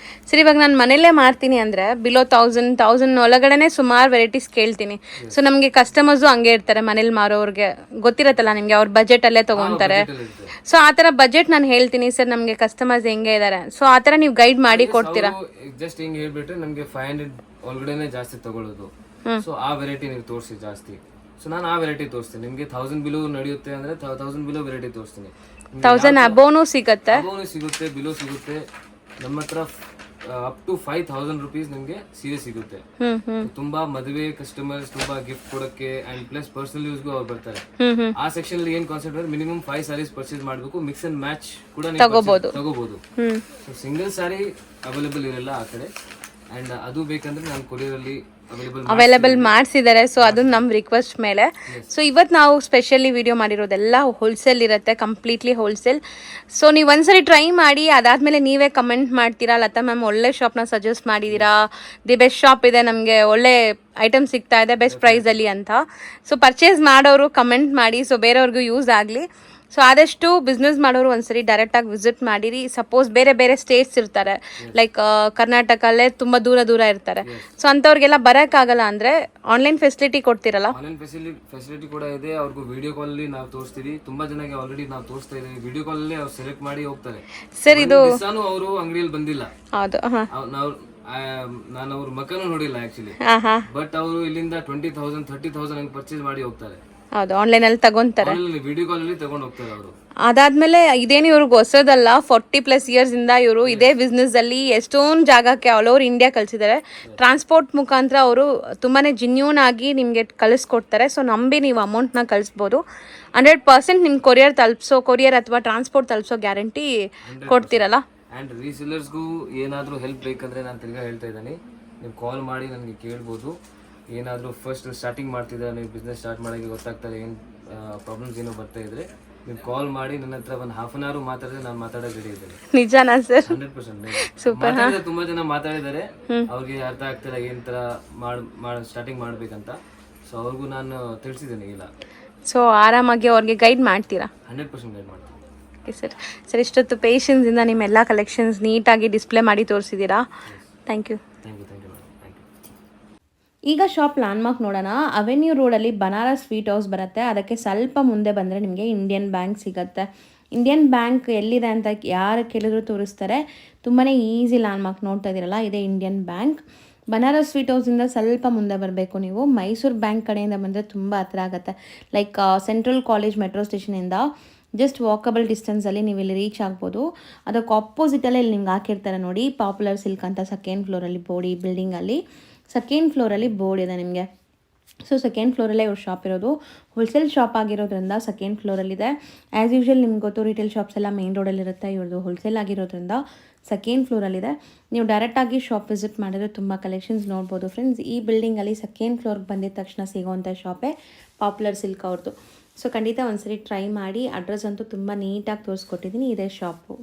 Speaker 1: ಸರಿ, ಇವಾಗ ನಾನು ಮನೇಲೇ ಮಾಡ್ತೀನಿ ಅಂದ್ರೆ ಬಿಲೋ 1000 ಒಳಗಡೆನೆ ಸುಮಾರು ವೆರೈಟೀಸ್ ಕೇಳ್ತೀನಿ. ಸೊ ನಮಗೆ ಕಸ್ಟಮರ್ಸು ಹಂಗೆ ಇರ್ತಾರೆ, ಮನೇಲಿ ಮಾರೋರ್ಗೆ ಗೊತ್ತಿರತ್ತಲ್ಲ ನಿಮ್ಗೆ, ಅವ್ರ ಬಜೆಟ್ ಅಲ್ಲೇ ತಗೊಂತಾರೆ. ಸೊ ಆ ತರ ಬಜೆಟ್ ನಾನು ಹೇಳ್ತೀನಿ, ಸರ್ ನಮ್ಗೆ ಕಸ್ಟಮರ್ಸ್ ಹೆಂಗೆ ಇದಾರೆ, ಸೊ ಆ ತರ ನೀವು ಗೈಡ್ ಮಾಡಿ ಕೊಡ್ತೀರಾ.
Speaker 2: ಜಸ್ಟ್ ಹಿಂಗೆ ಹೇಳ್ಬಿಟ್ರೆ ನಮ್ಗೆ 500 ಒಳಗಡೆನೆ ಜಾಸ್ತಿ ತಗೊಳ್ಳೋದು. ಸೊ ಆ ವೆರೈಟಿ ನೀವು ತೋರಿಸಿ ಜಾಸ್ತಿ. ಸೊ ನಾನು ಆ ವೆರೈಟಿ ತೋರಿಸ್ತೀನಿ ನಿಮ್ಗೆ. 1000 ಬಿಲೋ ನಡೆಯುತ್ತೆ ಅಂದ್ರೆ 1000 ಬಿಲೋ ವೆರೈಟಿ ತೋರಿಸ್ತೀನಿ.
Speaker 1: 1000 ಅಬೋನು ಸಿಗುತ್ತೆ,
Speaker 2: ಬಿಲೋ ಸಿಗುತ್ತೆ ನಮ್ಮ ಹತ್ರ. ಅಪ್ ಟು 5000 ರುಪೀಸ್ ನಿಮ್ಗೆ ಸೀರೆ ಸಿಗುತ್ತೆ. ತುಂಬಾ ಮದುವೆ ಕಸ್ಟಮರ್ಸ್, ತುಂಬಾ ಗಿಫ್ಟ್ ಕೊಡಕ್ಕೆ ಅಂಡ್ ಪ್ಲಸ್ ಪರ್ಸನಲ್ ಯೂಸ್ಗೂ ಅವ್ರು ಬರ್ತಾರೆ. ಆ ಸೆಕ್ಷನ್ ಅಲ್ಲಿ ಏನ್ ಕಾನ್ಸೆಪ್ಟ್ ಅಂದ್ರೆ ಮಿನಿಮಮ್ 5 ಸಾರೀಸ್ ಪರ್ಚೇಸ್ ಮಾಡಬೇಕು, ಮಿಕ್ಸ್ ಅಂಡ್ ಮ್ಯಾಚ್ ಕೂಡ ತಗೋಬಹುದು. ಸೊ ಸಿಂಗಲ್ ಸಾರಿ ಅವೈಲೇಬಲ್ ಇರಲ್ಲ ಆ ಕಡೆ. ಆ್ಯಂಡ್ ಅದು ಬೇಕಂದರೆ ನಾನು ಕೊರಿಯರಲ್ಲಿ
Speaker 3: ಅವೈಲೇಬಲ್ ಮಾಡಿಸಿದ್ದಾರೆ. ಸೊ ಅದು ನಮ್ಮ ರಿಕ್ವೆಸ್ಟ್ ಮೇಲೆ. ಸೊ ಇವತ್ತು ನಾವು ಸ್ಪೆಷಲಿ ವಿಡಿಯೋ ಮಾಡಿರೋದೆಲ್ಲ ಹೋಲ್ಸೇಲ್ ಇರುತ್ತೆ, ಕಂಪ್ಲೀಟ್ಲಿ ಹೋಲ್ಸೇಲ್. ಸೊ ನೀವು ಒಂದ್ಸರಿ ಟ್ರೈ ಮಾಡಿ, ಅದಾದಮೇಲೆ ನೀವೇ ಕಮೆಂಟ್ ಮಾಡ್ತೀರಾ, ಲತಾ ಮ್ಯಾಮ್ ಒಳ್ಳೆ ಶಾಪ್ನ ಸಜೆಸ್ಟ್ ಮಾಡಿದ್ದೀರಾ, ದಿ ಬೆಸ್ಟ್ ಶಾಪ್ ಇದೆ, ನಮಗೆ ಒಳ್ಳೆ ಐಟಮ್ ಸಿಗ್ತಾ ಇದೆ ಬೆಸ್ಟ್ ಪ್ರೈಸಲ್ಲಿ ಅಂತ. ಸೊ ಪರ್ಚೇಸ್ ಮಾಡೋರು ಕಮೆಂಟ್ ಮಾಡಿ, ಸೊ ಬೇರೆಯವ್ರಿಗೂ ಯೂಸ್ ಆಗಲಿ. ಸೊ ಆದಷ್ಟು ಬಿಸ್ನೆಸ್ ಮಾಡೋರು ಒಂದ್ಸರಿ ಡೈರೆಕ್ಟಾಗಿ ವಿಸಿಟ್ ಮಾಡಿರಿ. ಸಪೋಸ್ ಬೇರೆ ಬೇರೆ ಸ್ಟೇಟ್ಸ್ ಇರ್ತಾರೆ, ಲೈಕ್ ಕರ್ನಾಟಕಲ್ಲೇ ತುಂಬ ದೂರ ಇರ್ತಾರೆ. ಸೊ ಅಂಥವ್ರಿಗೆಲ್ಲ ಬರೋಕ್ಕಾಗಲ್ಲ ಅಂದರೆ ಆನ್ಲೈನ್ ಫೆಸಿಲಿಟಿ ಕೊಡ್ತಿರಲ್ಲ?
Speaker 2: ಆನ್ಲೈನ್ ಫೆಸಿಲಿಟಿ ಕೂಡ ಇದೆ. ಅವ್ರಿಗೂ ವಿಡಿಯೋ ಕಾಲಲ್ಲಿ ನಾವು ತೋರಿಸ್ತೀವಿ. ತುಂಬಾ ಜನಕ್ಕೆ ಆಲ್ರೆಡಿ ನಾವು ತೋರಿಸ್ತಾ ಇದ್ದೀವಿ. ವಿಡಿಯೋ ಕಾಲಲ್ಲಿ ಅವ್ರು ಸೆಲೆಕ್ಟ್ ಮಾಡಿ ಹೋಗ್ತಾರೆ.
Speaker 3: ಸರ್ ಇದು
Speaker 2: ಅವರು ಅಂಗಡಿಯಲ್ಲಿ ಬಂದಿಲ್ಲ.
Speaker 3: ಹೌದು.
Speaker 2: ನಾನು ಅವ್ರ ಮಕ್ಕನೂ ನೋಡಿಲ್ಲ ಆಕ್ಚುಲಿ. ಬಟ್ ಅವರು ಇಲ್ಲಿಂದ 20,000 30,000 ಹಂಗೆ ಪರ್ಚೇಸ್ ಮಾಡಿ ಹೋಗ್ತಾರೆ.
Speaker 3: ಹೌದು, ಆನ್ಲೈನಲ್ಲಿ ತಗೊಂತಾರೆ,
Speaker 2: ವಿಡಿಯೋ ಕಾಲಲ್ಲಿ ತಗೊಂಡು ಹೋಗ್ತಾರೆ ಅವರು.
Speaker 3: ಅದಾದ್ಮೇಲೆ ಇದೇನು ಇವ್ರಿಗೆ ಹೊಸದಲ್ಲ, 40+ ಇಯರ್ಸ್ ಇಂದ ಇವರು ಇದೇ ಬಿಸ್ನೆಸ್ ಅಲ್ಲಿ ಎಷ್ಟೊಂದು ಜಾಗಕ್ಕೆ ಆಲ್ ಓವರ್ ಇಂಡಿಯಾ ಕಳಿಸಿದ್ದಾರೆ. ಟ್ರಾನ್ಸ್ಪೋರ್ಟ್ ಮುಖಾಂತರ ಅವರು ತುಂಬಾನೇ ಜಿನ್ಯೂನ್ ಆಗಿ ನಿಮಗೆ ಕಳಿಸ್ಕೊಡ್ತಾರೆ. ಸೊ ನಂಬಿ ನೀವು ಅಮೌಂಟ್ನ ಕಳಿಸ್ಬೋದು. 100% ನಿಮ್ಗೆ ಕೊರಿಯರ್ ಅಥವಾ ಟ್ರಾನ್ಸ್ಪೋರ್ಟ್ ತಲುಪಿಸೋ ಗ್ಯಾರಂಟಿ ಕೊಡ್ತೀರಲ್ಲ?
Speaker 2: ಆ್ಯಂಡ್ ರೀಸೇಲರ್ಸ್ಗೂ ಏನಾದರೂ ಹೆಲ್ಪ್ ಬೇಕಂದ್ರೆ ನಾನು ತಿರ್ಗಾ ಹೇಳ್ತಾ ಇದ್ದೀನಿ, ನೀವು ಕಾಲ್ ಮಾಡಿ ನನಗೆ ಕೇಳ್ಬೋದು. ಏನಾದರೂ ಫಸ್ಟ್ ಸ್ಟಾರ್ಟಿಂಗ್ ಮಾಡ್ತಿದ್ದಾರೆ, ನೀವು ಬಿಸ್ನೆಸ್ ಸ್ಟಾರ್ಟ್ ಮಾಡೋಕ್ಕೆ ಗೊತ್ತಾಗ್ತಾರೆ, ಏನು ಪ್ರಾಬ್ಲಮ್ಸ್ ಏನೋ ಬರ್ತಾ ಇದ್ರೆ ನೀವು ಕಾಲ್ ಮಾಡಿ ನನ್ನ ಹತ್ರ ಒಂದು ಹಾಫ್ ಅನ್ ಅವರ್ ಮಾತಾಡಿದ್ರೆ ನಾನು ಮಾತಾಡೋಕೆ ರೆಡಿ ಇದ್ದೇನೆ.
Speaker 3: ನಿಜನಾ ಸರ್?
Speaker 2: 100% ಸೂಪರ್. ತುಂಬಾ ಜನ ಮಾತಾಡಿದ್ದಾರೆ, ಅವ್ರಿಗೆ ಅರ್ಥ ಆಗ್ತಿಲ್ಲ ಏನ್ ತರ ಸ್ಟಾರ್ಟಿಂಗ್ ಮಾಡ್ಬೇಕಂತ. ಸೊ ಅವ್ರಿಗೂ ನಾನು ತಿಳಿಸಿದ್ದೇನೆ ಇಲ್ಲ.
Speaker 3: ಸೊ ಆರಾಮಾಗಿ ಅವ್ರಿಗೆ ಗೈಡ್ ಮಾಡ್ತೀರಾ?
Speaker 2: 100% ಗೈಡ್ ಮಾಡ್ತೀನಿ.
Speaker 3: Okay sir. ಸರ್ ಇಷ್ಟೊತ್ತು ಪೇಷನ್ಸಿಂದ ನಿಮ್ಮ ಎಲ್ಲ ಕಲೆಕ್ಷನ್ಸ್ ನೀಟಾಗಿ ಡಿಸ್ಪ್ಲೇ ಮಾಡಿ ತೋರಿಸಿದ್ದೀರಾ. Thank you.
Speaker 1: ಈಗ ಶಾಪ್ ಲ್ಯಾಂಡ್ಮಾರ್ಕ್ ನೋಡೋಣ. ಅವೆನ್ಯೂ ರೋಡಲ್ಲಿ ಬನಾರಸ್ ಸ್ವೀಟ್ ಹೌಸ್ ಬರುತ್ತೆ. ಅದಕ್ಕೆ ಸ್ವಲ್ಪ ಮುಂದೆ ಬಂದರೆ ನಿಮಗೆ ಇಂಡಿಯನ್ ಬ್ಯಾಂಕ್ ಸಿಗುತ್ತೆ. ಇಂಡಿಯನ್ ಬ್ಯಾಂಕ್ ಎಲ್ಲಿದೆ ಅಂತ ಯಾರು ಕೇಳಿದ್ರು ತೋರಿಸ್ತಾರೆ. ತುಂಬಾ ಈಸಿ ಲ್ಯಾಂಡ್ಮಾರ್ಕ್ ನೋಡ್ತಾ ಇದ್ದೀರಲ್ಲ, ಇದೇ ಇಂಡಿಯನ್ ಬ್ಯಾಂಕ್. ಬನಾರಸ್ ಸ್ವೀಟ್ ಹೌಸಿಂದ ಸ್ವಲ್ಪ ಮುಂದೆ ಬರಬೇಕು ನೀವು. ಮೈಸೂರು ಬ್ಯಾಂಕ್ ಕಡೆಯಿಂದ ಬಂದರೆ ತುಂಬ ಹತ್ರ ಆಗುತ್ತೆ. ಲೈಕ್ ಸೆಂಟ್ರಲ್ ಕಾಲೇಜ್ ಮೆಟ್ರೋ ಸ್ಟೇಷನಿಂದ ಜಸ್ಟ್ ವಾಕಬಲ್ ಡಿಸ್ಟೆನ್ಸಲ್ಲಿ ನೀವು ಇಲ್ಲಿ ರೀಚ್ ಆಗ್ಬೋದು. ಅದಕ್ಕೆ ಆಪೋಸಿಟಲ್ಲೇ ಇಲ್ಲಿ ನಿಮ್ಗೆ ಹಾಕಿರ್ತಾರೆ ನೋಡಿ, ಪಾಪ್ಯುಲರ್ ಸಿಲ್ಕ್ ಅಂತ. ಸೆಕೆಂಡ್ ಫ್ಲೋರಲ್ಲಿ ಬೋರ್ಡ್, ಈ ಬಿಲ್ಡಿಂಗಲ್ಲಿ ಸೆಕೆಂಡ್ ಫ್ಲೋರಲ್ಲಿ ಬೋರ್ಡ್ ಇದೆ ನಿಮಗೆ. ಸೊ ಸೆಕೆಂಡ್ ಫ್ಲೋರಲ್ಲೇ ಇವ್ರ ಶಾಪ್ ಇರೋದು. ಹೋಲ್ಸೇಲ್ ಶಾಪ್ ಆಗಿರೋದ್ರಿಂದ ಸೆಕೆಂಡ್ ಫ್ಲೋರಲ್ಲಿದೆ. ಆ್ಯಸ್ ಯೂಶ್ವಲ್ ನಿಮ್ಗೆ ಗೊತ್ತು, ರಿಟೇಲ್ ಶಾಪ್ಸ್ ಎಲ್ಲ ಮೇನ್ ರೋಡಲ್ಲಿರುತ್ತೆ. ಇವ್ರದ್ದು ಹೋಲ್ಸೇಲ್ ಆಗಿರೋದ್ರಿಂದ ಸೆಕೆಂಡ್ ಫ್ಲೋರಲ್ಲಿದೆ. ನೀವು ಡೈರೆಕ್ಟಾಗಿ ಶಾಪ್ ವಿಸಿಟ್ ಮಾಡಿದ್ರೆ ತುಂಬ ಕಲೆಕ್ಷನ್ಸ್ ನೋಡ್ಬೋದು ಫ್ರೆಂಡ್ಸ್. ಈ ಬಿಲ್ಡಿಂಗಲ್ಲಿ ಸೆಕೆಂಡ್ ಫ್ಲೋರ್ಗೆ ಬಂದಿದ ತಕ್ಷಣ ಸಿಗೋವಂಥ ಶಾಪೇ ಪಾಪ್ಯುಲರ್ ಸಿಲ್ಕ್ ಅವ್ರದ್ದು. ಸೊ ಖಂಡಿತ ಒಂದ್ಸರಿ ಟ್ರೈ ಮಾಡಿ. ಅಡ್ರೆಸ್ ಅಂತೂ ತುಂಬ ನೀಟಾಗಿ ತೋರಿಸ್ಕೊಟ್ಟಿದ್ದೀನಿ. ಇದೇ ಶಾಪು.